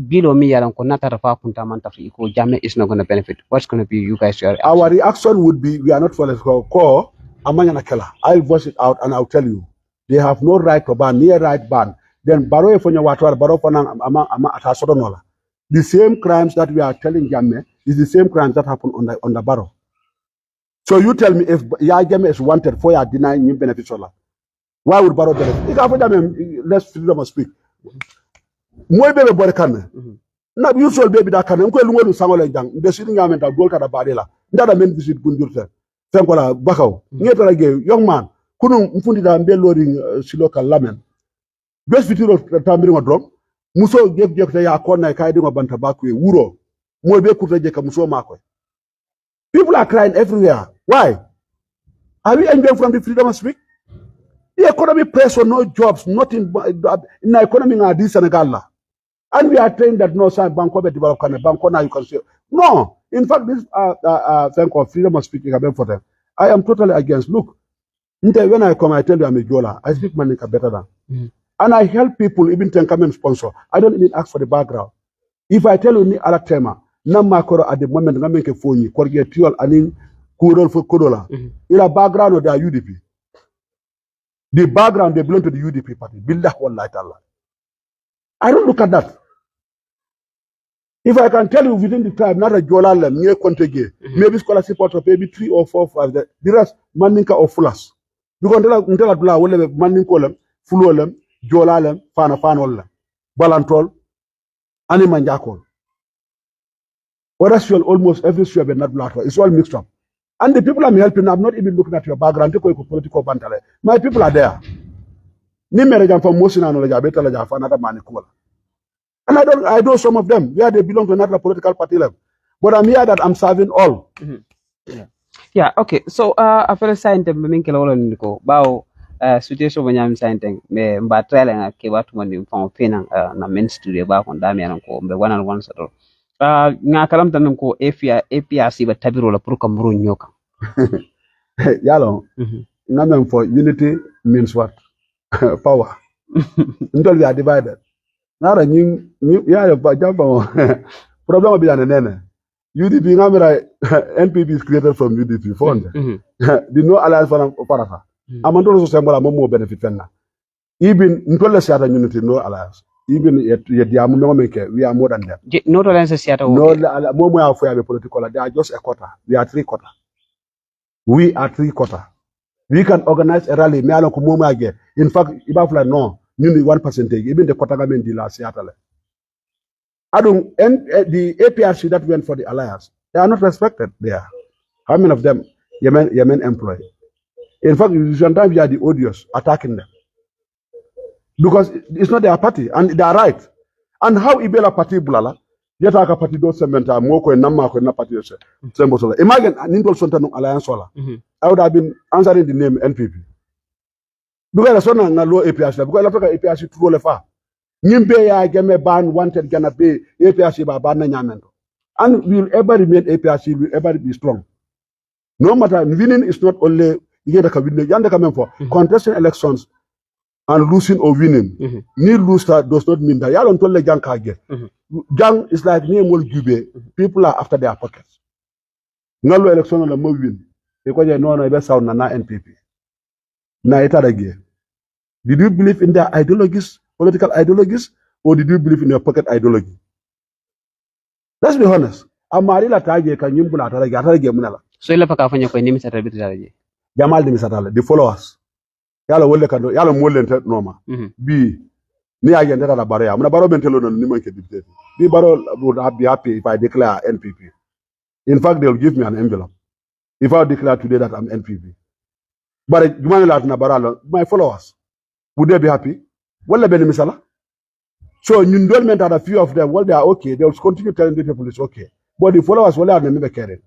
Speaker 3: below me Nata Puntamanta Fiko Jame is not going to benefit. What's going to be you guys?
Speaker 2: Our reaction would be we are not for let's go Amanyana Kela. I'll voice it out and I'll tell you. They have no right to ban, near right ban. Then Baro Fonya Watwar, Baro Fana. The same crimes that we are telling Jamme is the same crimes that happen on the Baro. So you tell me if Yagame is wanted for your denying him benefits, why would Baro benefit? Let's freedom of speech. Moi baby boy can. Na usual baby that can. Unko lungo sangole jang. The sitting government of Golka da Badela. That men visit Gunjurte. Thankola Bakau. Nietra young man. Kunu mfundi da mbe loading siloka lamen. Just fitiro tambiri drum. Muso gef te ya kona kaidi banta bakwe wuro. Moi be kuta je ka muso makwe. People are crying everywhere. Why? Are we enjoying from the freedom of speech? The economy pressure, no jobs, nothing in the economy in this Senegal. And we are saying that no, sir, Banco development, Banco now you can say. No. In fact, this thing called freedom of speaking for them. I am totally against. Look, when I come, I tell you I'm a Jola. I speak Manika better than. And I help people, even ten come and sponsor. I don't even ask for the background. If I tell you ni ala tema, Namakoro at the moment, I make a phone, Korget Tual, and Kurol for Kodola. In a background of the UDP. The background, they belong to the UDP party. Build that one light Allah. I don't look at that. If I can tell you within the tribe, not a Jola, near Contege, maybe scholarship or maybe 3 or 4, 5, the rest, Maninka or Fulas. Because until I will have Maninkolem, Fulolem, Jolalem, Fana Fanolem, Balantol, Animanjakol. Other fuel, almost every fuel, but not black. It's all mixed up. And the people I'm helping, I'm not even looking at your background. Political bantale. My people are there. Ni merejan from Mosina no leja better leja for another man. And I know some of them where they belong to another political party level. But I'm here that I'm serving all.
Speaker 3: Yeah, okay. So after sign the minkela wala niko bao situation banyam sign thing me mba trailer nga ke watu mandi mfano fina na main studio ba kon dami anko mbe one on one sato. Nga kalam tan ko APRC ba tabiro la pour kam ro nyoka.
Speaker 2: Yalo. Namen for unity means what? Power. Until we are divided. Now yeah, problem will be an nene. UDP NPP is created from UDP. The no alliance for Parafa. I'm also saying more benefit. Even in unity, no alliance. Even we are more than them.
Speaker 3: No alliance
Speaker 2: no more for political. They are just a quarter. We are 3/4. We are 3/4. We can organize a rally. In fact, if no, nearly 1%. Even the quarter government deal last Seattle. The APRC that went for the alliance, they are not respected there. How many of them Yemen employ? In fact, sometimes we are the odious attacking them. Because it's not their party, and they are right. And how Ibela party bulala, yet a party do cementa, moko and namako and party. Imagine Nindol Sontanum Alliance. I would have been answering the name NPP. Because that's one low APRC, because APRC to roll far. Nimbe ya game ban wanted gonna be APRC ba ban nyamendo. And will ever remain APRC, will ever be strong. No matter winning is not only you get a win, you come for contesting elections and losing or winning. Need lose does not mean that you don't tell the gang kage. Gang is like name will give people are after their pockets. No election on the move win. Because you know no sound na NPP. Na ita again. Did you believe in their ideologies? Political ideologies, or did you believe in your pocket ideology? Let's be honest. Amarila taje kanyumbula atarage munala.
Speaker 3: So ila pakafanya kwa nimi satabiti taraje.
Speaker 2: Jamal de misatale, the followers. Yalo wole kando, yalo mwole ntet noma. Bi ni agenda la barrier. Muna baro bentelo no ni manke dictate. Bi baro would be happy if I declare NPP. In fact, they'll give me an envelope if I declare today that I'm NPP. But my followers, would they be happy? Well, so you don't mention a few of them. Well, they are okay. They will continue telling the people it's okay. But the followers will never care.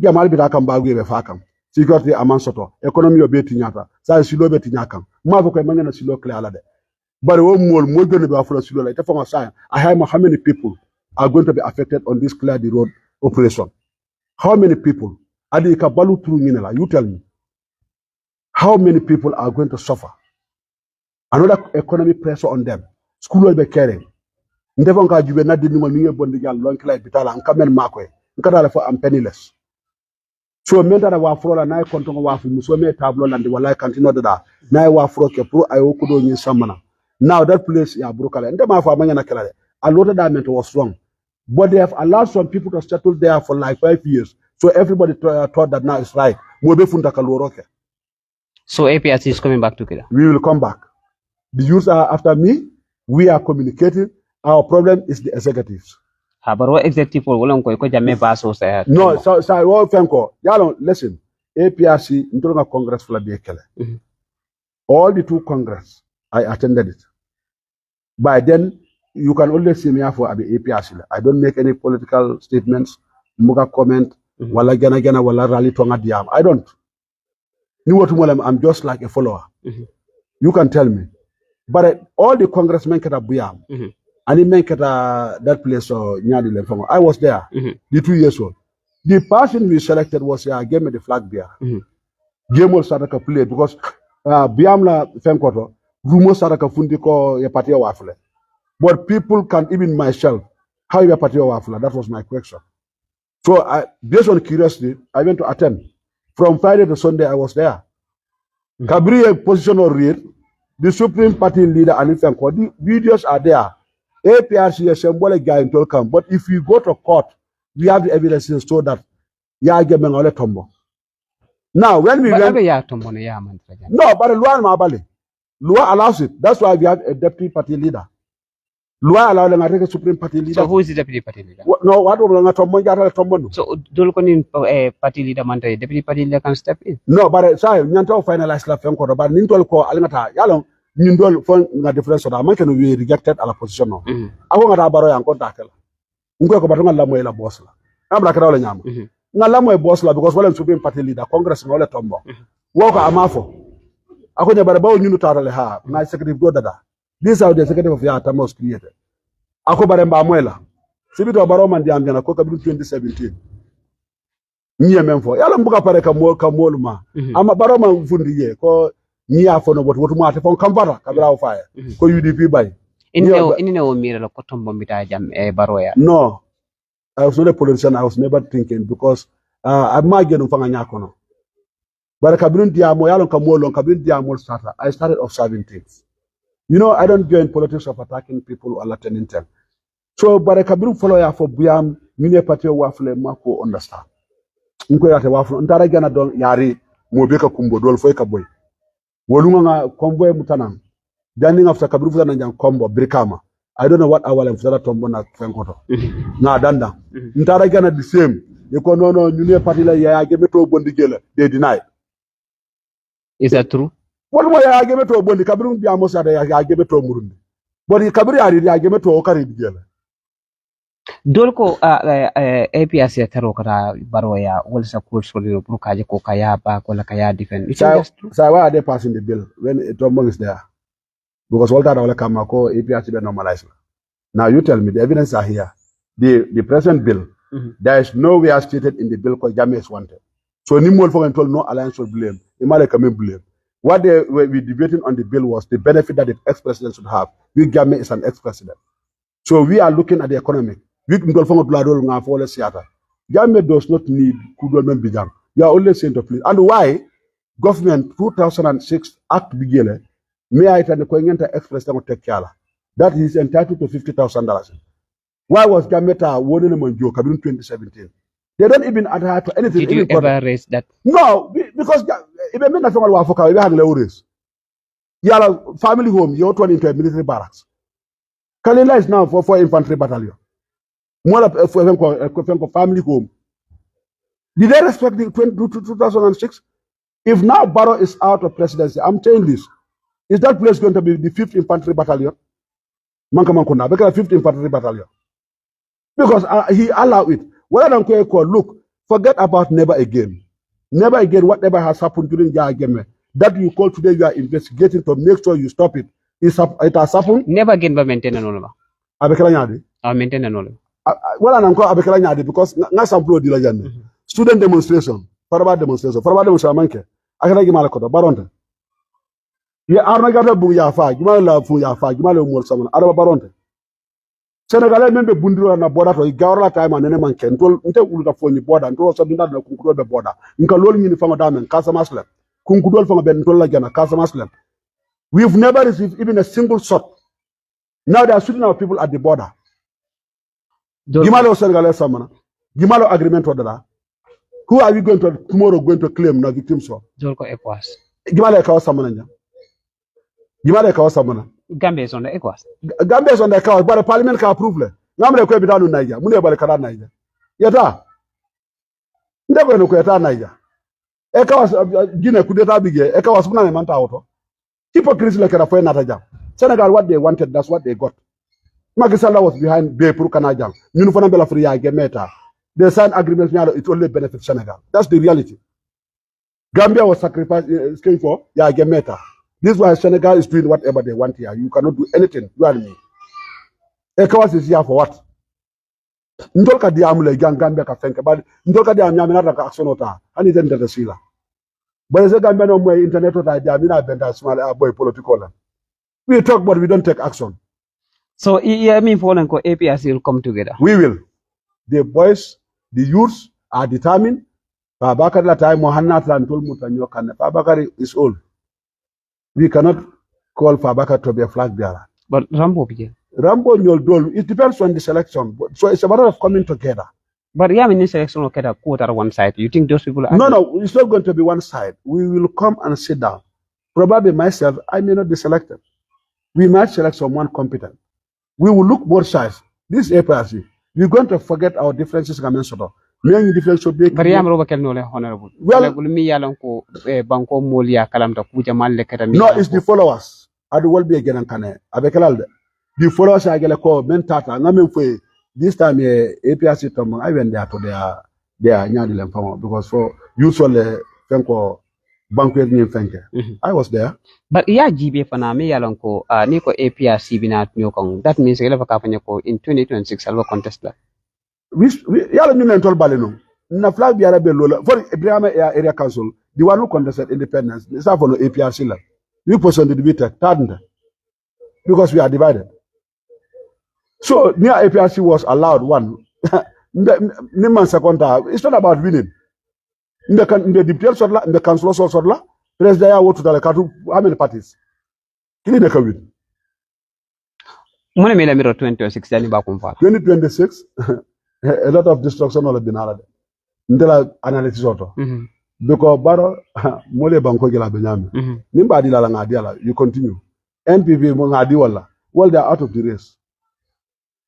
Speaker 2: Jamal bita kamba gwe fakam. Security amansoto. Economy obeti nyata. Sa silo beti nyakam. Mavo kwa mangena silo clear alade. But more going to be after silo like from a sign. I have how many people are going to be affected on this clear the road operation? How many people? Adi ikabalu through minela. You tell me. How many people are going to suffer? Another economic pressure on them. School will be caring. Never got you not doing one year bondigal, long like Vitala, and come and mark. I'm penniless. So, mental of our floor and I control our Musome tableau and the Walai continue that. Now, our frock, pro, I could in Samana. Now, that place is broken. And them for Manana Kalade. A lot of that was wrong. But they have allowed some people to settle there for like 5 years. So, everybody thought that now it's right.
Speaker 3: So, APRC is coming back together.
Speaker 2: We will come back. The youth are after me. We are communicating. Our problem is the executives.
Speaker 3: But what executive will no,
Speaker 2: so listen. APRC into Congress for the all the 2 Congress, I attended it. By then, you can only see me for the APRC. I don't make any political statements, muga comment, wala gana wala rally tonga diam. I don't. I'm just like a follower. You can tell me. But all the congressmen kata buyam, and he men kata that place Nyadi Lenfongo. I was there, the 2 years old. The person we selected was gave me the flag bearer. Game will start to play because Biam la Fenkoto, rumors start to fundiko ye party wafle. But people can even myself, how you party wafle? That was my question. So based on curiosity, I went to attend. From Friday to Sunday, I was there. Kabri position or read. The Supreme Party leader and the videos are there. APRC is a symbolic guy in Tolkam. But if you go to court, we have the evidence to show that Yagemangole Tombo. Now, when we went, no, but Luan Mabali. Lua allows it. That's why we have a deputy party leader. Loi allow them to take a Supreme Party leader.
Speaker 3: So who is the deputy party leader?
Speaker 2: No, what will not Tombo?
Speaker 3: So Dolkonin party leader Manta, deputy party leader can step in.
Speaker 2: No, but sorry, Nyanto finalized la Fenko, but Nintol ko Alingata, Yalong, Nindol phone na difference of the can be rejected at a position. I want a baro and contact. Unko Batonga Lamoela Bosla. I'm like a Yam. Nalamo Bosla because one Supreme Party leader, Congress and all Tombo. Walk a Amafo. I couldn't about Unitara, my secretary Godada. These are the executive of Yata most created. Ako baremba amwela. Sibito baroma ndi amjana kwa kabiru 2017. Nye memfo. Yala mbuka pare kamoluma. Ama baroma mfundiye. Ko nye fono botu mwate fon kampara kabila ufaya. Ko UDP bay.
Speaker 3: Inine omira lo kotombo mbita jam baroya.
Speaker 2: No. I was not a politician. I was never thinking because I'm magenu fanga nyakono. But kabiru diamo yalo kamolo kabiru diamo starter. I started observing things. You know, I don't join politics of attacking people or attending them. So, but I can follow ya for Biam, mini party waffle, Marco understand. Unko yate waffle, Ntara Gana don yari, Mobeka Kumbo, Dolfo Kaboy. Wolunga convoy mutanam. Standing after Kabrufa and combo, Brikama. I don't know what our and Fada Tombona Francoto. Na Danda. Ntara Gana the same. You can no, Union Party, I gave it to Bondigela. They deny.
Speaker 3: Is that true?
Speaker 2: What way I gave it to Bondi Kabru Biamosa, I gave it to Murundi. But the Kabri, I gave it to Okari Gela.
Speaker 3: Dolko APS Tarokara Baroya, what's a course for the Brukaja Kokaya, Bakolakaya defense?
Speaker 2: So why are they passing the bill when Tombong is there? Because all that all Kamako APS is normalized. Now you tell me the evidence are here. The present bill, there is nowhere stated in the bill because Jamie is wanted. So Nimol for told no alliance will blame. Imaleka blame. What they were debating on the bill was the benefit that the ex-president should have. We Gamma is an ex-president. So we are looking at the economy. We can go from a blood for the theater. Gamma does not need Kudolmen Bijam. We are only saying to please. And why government 2006 Act Bigele, may I tell the Koyenta ex-president take care. That is entitled to $50,000. Why was Gamma warning them on joke in 2017? They don't even adhere to anything.
Speaker 3: Did you ever raise that?
Speaker 2: No, because if I mean that from Wafoka, we have no risk. You are a family home, you're turning into a military barracks. Kalila is now for infantry battalion. More of a family home. Did they respect the 2006? If now Barrow is out of presidency, I'm saying this. Is that place going to be the 5th Infantry Battalion? Mankamankuna, because 5th Infantry Battalion. Because he allowed it. What I don't call, look, forget about never again. Never again, whatever has happened during the game that you call today, you are investigating to make sure you stop it. It has happened.
Speaker 3: Never again, but maintain an oliver.
Speaker 2: Abekelanyadi.
Speaker 3: I maintain an oliver.
Speaker 2: Well, I'm called Abekelanyadi because not some pro diligent. Student demonstration, Faraba demonstration, Faraba demonstration. I can give Malakoto, Baronte. You are not going to be your fag, you might love for your fag, you might love someone, Araba Baronte. Senegalese member Bundura na border to Igara time and any man can tell the phone border and also something that conclude the border. In Kaloli from a diamond, Casa Muslim, conclude from a Bentola Gana, Casa Muslim. We've never received even a single shot. Now they are shooting our people at the border. Gimalo Senegalese Samana, Gimalo agreement order. Who are we going to tomorrow going to claim na victims for?
Speaker 3: Jolko ECOWAS.
Speaker 2: Gimalo Kawa Samana. Gimalo Kawa Samana.
Speaker 3: Gambia is on the ECOWAS.
Speaker 2: Gambia is on the ECOWAS, but the parliament can approve it. Namre kwe bidanu Niger, mune bale kara Niger. Yata. Ndeko no kweta Niger. ECOWAS Guinea kudeta bige, ECOWAS muna ne manta auto. Hypocrisy like a na tajam. Senegal what they wanted, that's what they got. Macky Sall was behind Bepur Kanajam. Nyunufana bela free ya gemeta. They signed agreements now, it only benefits Senegal. That's the reality. Gambia was sacrificing for ya gemeta. This is why Senegal is doing whatever they want here. You cannot do anything. You and me. ECOWAS is here for what? Ndolka diamule Gambia ka fenke, but ndolka diamina na ka action ota. Ani den de sila. But is Gambia no more internet ota diamina benda small boy political. We talk but we don't take action.
Speaker 3: So I mean for APS will come together.
Speaker 2: We will. The boys, the youths are determined. Fabakari la time Mohanna Trantul Mutanyo Kane. Fabakari is old. We cannot call Fabakari to be a flag bearer.
Speaker 3: But Rambo began.
Speaker 2: Rambo Nyol, it depends on the selection. So it's a matter of coming together.
Speaker 3: But yeah, in selection okay, quote at one side. You think those people are
Speaker 2: No, it's not going to be one side. We will come and sit down. Probably myself, I may not be selected. We might select someone competent. we will look both sides. This APRC, we're going to forget our differences. Many different should be.
Speaker 3: Honorable. Well,
Speaker 2: no, it's the followers. I will be again and can. The followers are going to call Mentata. This time, APRC, I went there to their Nyadilam because for usually, banquet ni fenke. I was there.
Speaker 3: But yeah, GB Panami Yalonko, Nico APRC binat Nyokong. That means Eleva Kapanyako in 2026 Alva contest.
Speaker 2: We Yala New told Balino. Na flag Biara Belola for Ibrahim Area Council, the one who contested independence, is for no APRC. We person did beat turned because we are divided. So near APRC was allowed one. It's not about winning. In the deputy sorla, in the council sorla, president ya vote to the katu. How many parties? Kili de kawin.
Speaker 3: Mwana mela miro 2026 dani ba kumfala.
Speaker 2: 2026, a lot of destruction will be done. Ndela analysis auto. Because baro mole banko gila benyame. Nimba adila la ngadiala. You continue. NPP mo ngadi wala. Well, they are out of the race.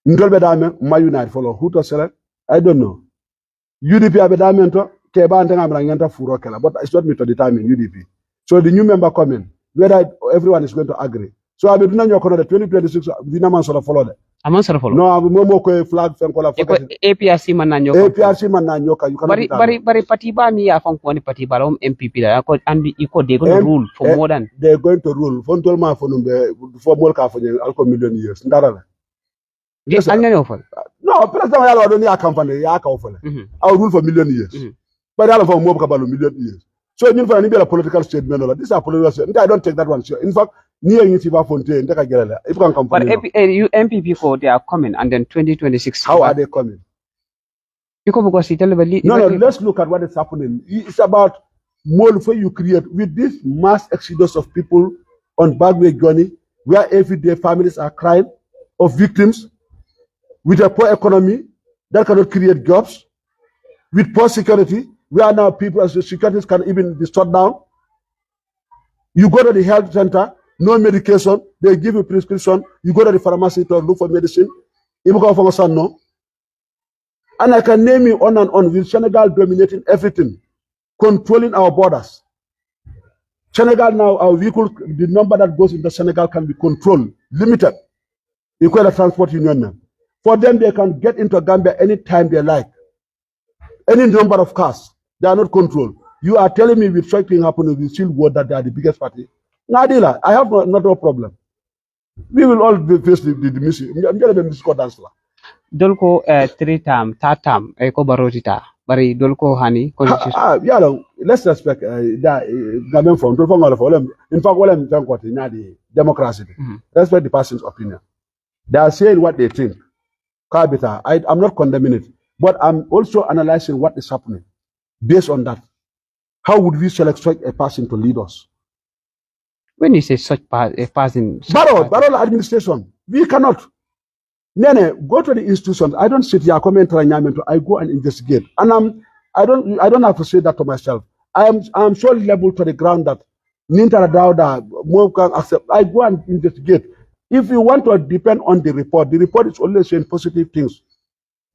Speaker 2: Ndolbe dame ma unite follow. Who to select? I don't know. UDP abedame to. Kebba and furo kela, but it's not me to determine UDP. So the new member coming, whether everyone is going to agree. So I will do your corner 2026. Vinaman sort of follow that.
Speaker 3: I'm sort of follow.
Speaker 2: No, I'm more flag from Kola.
Speaker 3: APRC mananyo.
Speaker 2: APRC mananyoka. You cannot.
Speaker 3: Bari Patiba me a funk one Patiba MPP. And they're going to rule for more than.
Speaker 2: They're going to rule. Fontolma for more for million years.
Speaker 3: Yes, I know.
Speaker 2: No, President Yalo don't need a company. I'll rule for million years. But I have a more than a million years. So you need a political statement. These are political statements. I don't take that one. In fact, near Yitiba Fontaine, but
Speaker 3: MPP for they are coming, and then 2026.
Speaker 2: How are they coming?
Speaker 3: Because
Speaker 2: no, let's look at what is happening. It's about more for you create with this mass exodus of people on backway journey, where everyday families are crying of victims, with a poor economy that cannot create jobs, with poor security. Where now people as the securities can even be shut down. You go to the health center, no medication, they give you prescription, you go to the pharmacy to look for medicine. You go for no. And I can name you on and on with Senegal dominating everything, controlling our borders. Senegal now, our vehicle, the number that goes into Senegal can be controlled, limited. Equal to transport union. For them, they can get into Gambia anytime they like. Any number of cars. They are not controlled. You are telling me with such thing happening, we still word that they are the biggest party. Nadila, I have not a problem. We will all face the mission. I'm going to be discordance.
Speaker 3: Dolko 3-term, 3-term, eko barotita. Bari dolko hani.
Speaker 2: Yeah, let's respect that government from in fact, what I'm talking about is democracy. Respect the person's opinion. They are saying what they think. I'm not condemning it, but I'm also analyzing what is happening. Based on that, how would we select such a person to lead us?
Speaker 3: When you say such a person,
Speaker 2: Barrow administration, we cannot. Nene, go to the institutions. I don't sit here comment. I go and investigate, and I don't have to say that to myself. I'm so level to the ground that Nintara Dauda more can accept. I go and investigate. If you want to depend on the report is only saying positive things.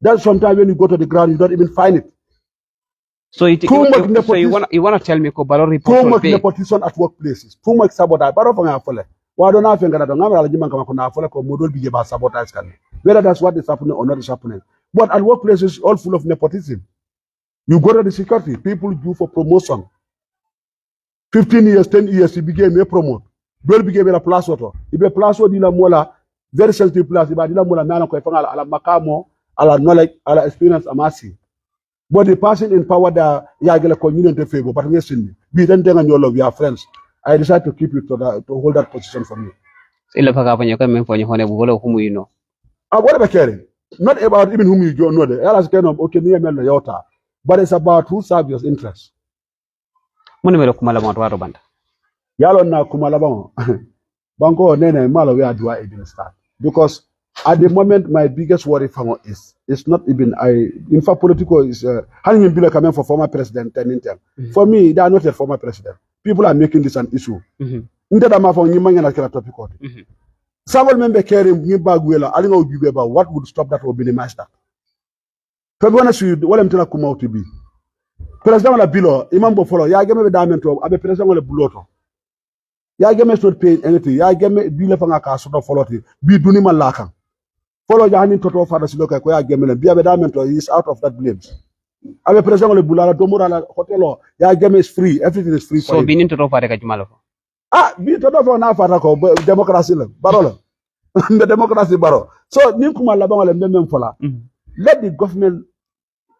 Speaker 2: Then sometimes when you go to the ground, you don't even find it.
Speaker 3: So you want to tell me Barrow report
Speaker 2: too much nepotism at workplaces, too much sabotage. Barrow from Afole. Why don't I think that I'm not sabotage? Whether that's what is happening or not is happening. But at workplaces, all full of nepotism. You go to the security, people do for promotion. 15 years, 10 years, he became a promote. Bill became a plus auto. If a plus auto, dina mola, very sensitive plus, if I dina mola, man, ala makamo, ala knowledge, ala experience, amasi. But the person in power there, yagela community favor, but we are friends. I decided to keep it to hold that position for me. What about caring? Not about even whom you don't know. But it's about who serves your interests. Yalo na kumalabang banko nene malo where do I even start? Because at the moment my biggest worry is it's not even in fact political is having been coming for former president for me they are not a former president. People are making this an issue. Several member carrying Nimbagwela, Alinga Ujubeba, what would stop that or minimize that? February Sud, what I'm telling you to be. President la bilo, Imambo follow, ya game diamond to Abe President la buloto. Ya game not pay anything, ya game bile fanga ka sort of follow it, be dunima laka. Follow Yahanin Toto Father Siloka, Koya Game, be a diamond to is out of that blames. Abe President la Bulala, Domura Hotel, ya game is free, everything is free.
Speaker 3: So being into Rofare Kajumalo.
Speaker 2: Be Toto for now, democracy, Barola. The democracy baro. So Ninkuma Labang and Memem Fola. Let the government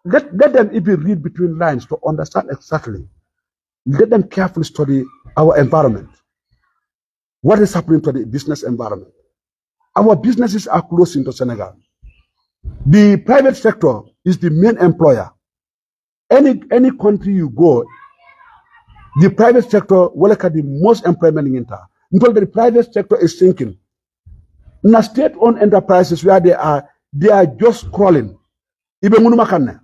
Speaker 2: let them even read between lines to understand exactly. Let them carefully study our environment. What is happening to the business environment? Our businesses are close into Senegal. The private sector is the main employer. Any country you go, the private sector will look at the most employment in Inter. Until the private sector is sinking. Na state-owned enterprises where they are just crawling. Ibe munu makane.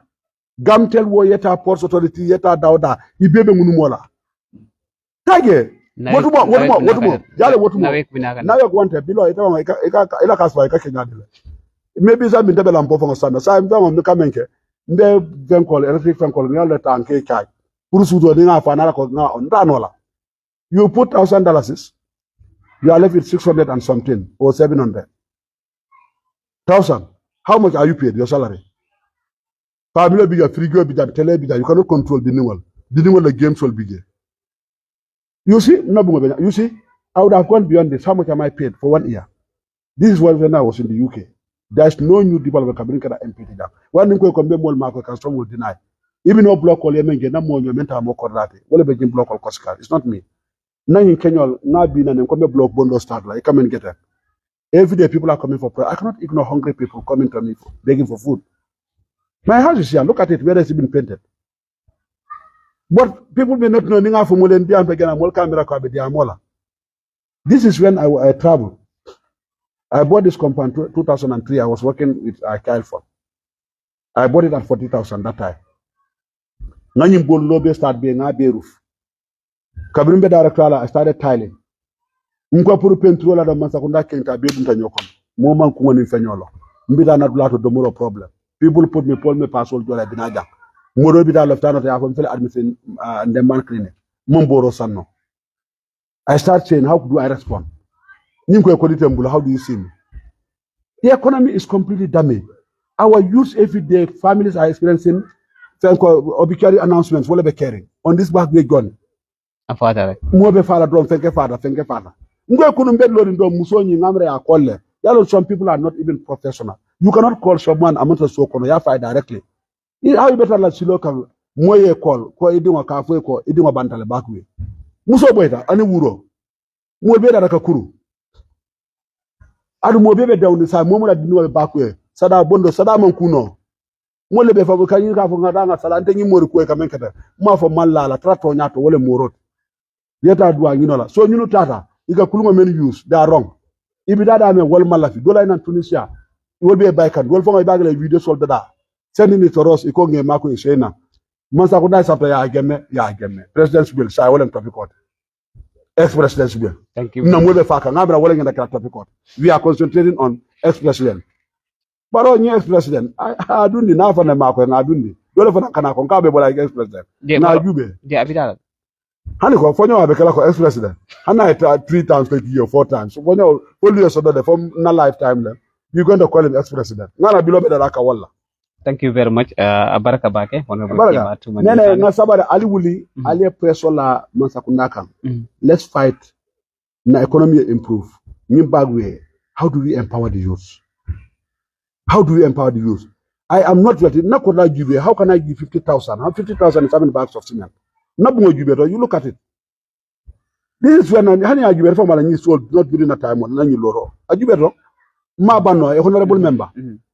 Speaker 2: Gamtel wo yeta Ports Authority yeta dauda. Ibe munu mola. Tage. Wotumo. Jale wotumo. Nawe kwante bilo ita kaswa ika Kenya dile. Maybe za mintebe la mpofa ngosana. Sa mdama mkamenke. Mbe venkol electric venkol ngale tanke kai. Purusudo ni nga fanala ko nga ondanola. You put $1,000. You are left with 600 and something or 700,000. How much are you paid? Your salary? Family bigger, frigo bigger, tele bigger. You cannot control the new one. The new one, the games will begin. You see, you see, I would have gone beyond this. How much am I paid for 1 year? This is when I was in the UK. There's no new development coming to MPT down. One thing we can be more market custom will deny. Even though block all yemen get no more mental more correct. What about block all cost? It's not me. Now in Kenya, now being an income block bondo start like come and get it. Every day people are coming for prayer. I cannot ignore hungry people coming to me begging for food. My house is here. Look at it. Where has it been painted? But people may not know. This is when I traveled. I bought this compound 2003. I was working with Kyle Ford. I bought it at 40,000 that time. Nanyim bol lobe start being a roof. Kabrimbe director, I started tiling. Mkwa puru pentro la da mansakunda kenta bebu ntanyokon. Moma kumoni fenyolo. Mbida na dulato domoro problem. People put me Paul me password to la binaja. Moro bida lefta ya fele admission and the man clinic. Momboro sanno. I start saying, how do I respond? Nimko equality mbula, how do you see me? The economy is completely damaged. Our youth every day, families are experiencing obituary announcements, whatever be carrying. On this back way gone.
Speaker 3: Father.
Speaker 2: Mobe father drum, thank you, father. Ngwe kunumbe lori ndo musonyi ngamre ya kole. Yalo some people are not even professional. You cannot call someone amount of sokono ya fire directly. How you better la siloka moye call ko idinwa kafwe ko idinwa bantale backwe. Muso boyta ani wuro. Mobe da kakuru. Adu mobe be down sa momo la dinwa backwe. Sada bondo sada mankuno. Mole be fabu kanyi ka funga danga sala ntengi mori ko kamenkata. Ma fo mallala trato nyato wole morot. Yeta duwa nginola. So nyunu tata ika kuluma men use they are wrong. Ibi dada me wol malafi dola ina Tunisia. It will be a bike and wol fonga ibagale video sold da. Sending it to us iko nge mako ishena. Mansa ko dai sapta ya gemme. President's bill sai wala topic court. Ex-president's bill.
Speaker 3: Thank you.
Speaker 2: Na mwebe faka ngabra wala ngenda kala topic court. We are concentrating on ex-president. Baro nye ex-president. Adundi na fa na mako ngadundi. Dole fa kana ko ngabe bola ex-president. Na jube.
Speaker 3: Je abidala.
Speaker 2: Hani ko fonyo abekala ko ex-president. Hana it 3 times 30 year 4 times. So fonyo only so that from na lifetime le. You're going to call him ex-president. Ngana bilo be da ka wala.
Speaker 3: Thank you very much. Abaraka bake.
Speaker 2: Abaraka. Nene na sabara ali wuli ali presso la mansakundaka. Let's fight na economy improve. Nimbagwe. How do we empower the youth? How do we empower the youth? I am not ready. How can I give 50,000? How 50,000 is 7 bags of cement? You look at it. This is when I give from a sold not within a time on any loro. Are you better? Mabano, a honorable member.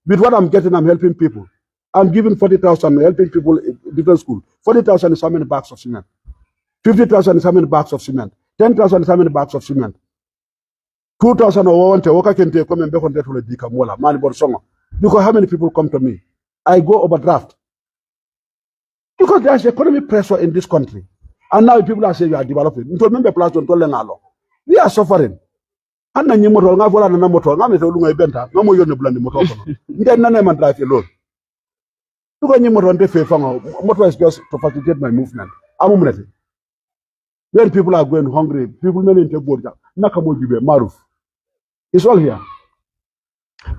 Speaker 2: With what I'm getting, I'm helping people. I'm giving 40,000, helping people in different schools. 40,000 is how many bags of cement? 50,000 is how many bags of cement? 10,000 is how many bags of cement? 2,000 or 1 worker can take come and back on that will be Kamola, Manibor Songa. Because how many people come to me? I go overdraft. Because there's economic pressure in this country. And now people are saying we are developing. We are suffering. anna nyi moto nga vola na moto nga me lu ngay benta nga mo yonne bulandi moto ko ndé nané man drive lool to ko nyi moto nde fe fango moto is just to facilitate my movement amum rete when people are going hungry people many into borja naka mo jube maruf it's all here.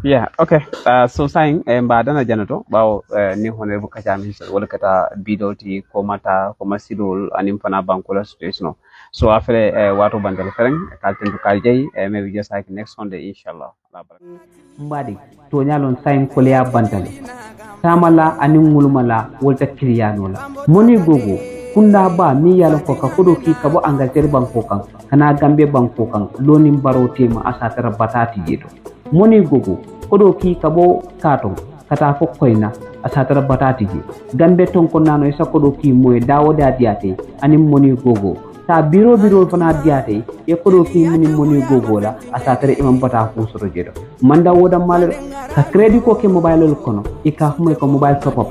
Speaker 3: Yeah, okay. So saying dana janato bawo ni honorable Kacha minister wala kata bidoti ko mata ko masidol anim fana bankola situation. So after wato bandal fereng kalten to kaljay maybe just like next Sunday inshallah.
Speaker 4: Mbadi to nyalon saying kolya bantale. Tamala anim mulumala wolta kriyano la. Moni gogo kunda ba mi yalo ko kakodo ki kabo Angleterre banko kan kana Gambia banko kan lonim barote ma asatara batati yeto. Moni gogo kodo ki kabo kato kata fo koyna asatara batati ji Gambe ton ko nano isa kodo ki moy dawode adiate anim moni gogo ta biro fana adiate e kodo ki moni gogo la asatara imam bata ko soro jedo manda woda mal ka credit ko ke mobile kono e ka moy ko mobile top up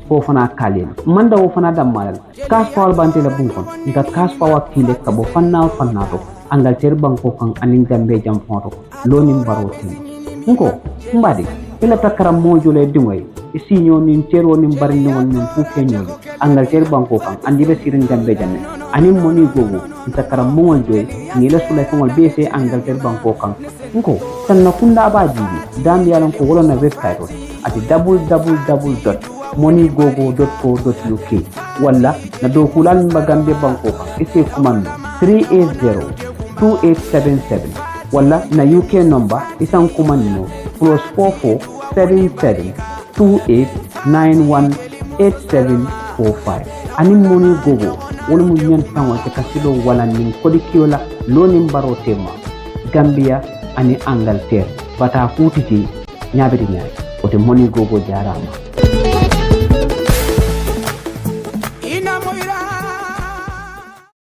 Speaker 4: ko fana kalen manda wo fana dammal cash power bantela bunkon nga cash power kile kabo fanna to Angleterre banko kan anin Gambe jam fonto lonim baroti nko mbadi ila takara mojo le dingoy isinyo nin tero nin barni won nin fu kenyoli Angleterre banko kan andi be sirin Gambe janne anin moni gogo takara mongol joy ni la sulay fongol bese Angleterre banko kan nko tanna kunda baji Gambia lon ko wala na website ati www.moneygogo.co.uk wala na do kulal mba Gambia banko kan ise command 380-2877 wala na UK number isang kumano +44 77 28 91 8745 anim moni gogo wala mu nyen tanwa te kasilo wala nin kodikiola lonim barotema Gambia ani Angleterre bata futiti nyabiri nyaay ote moni gogo jarama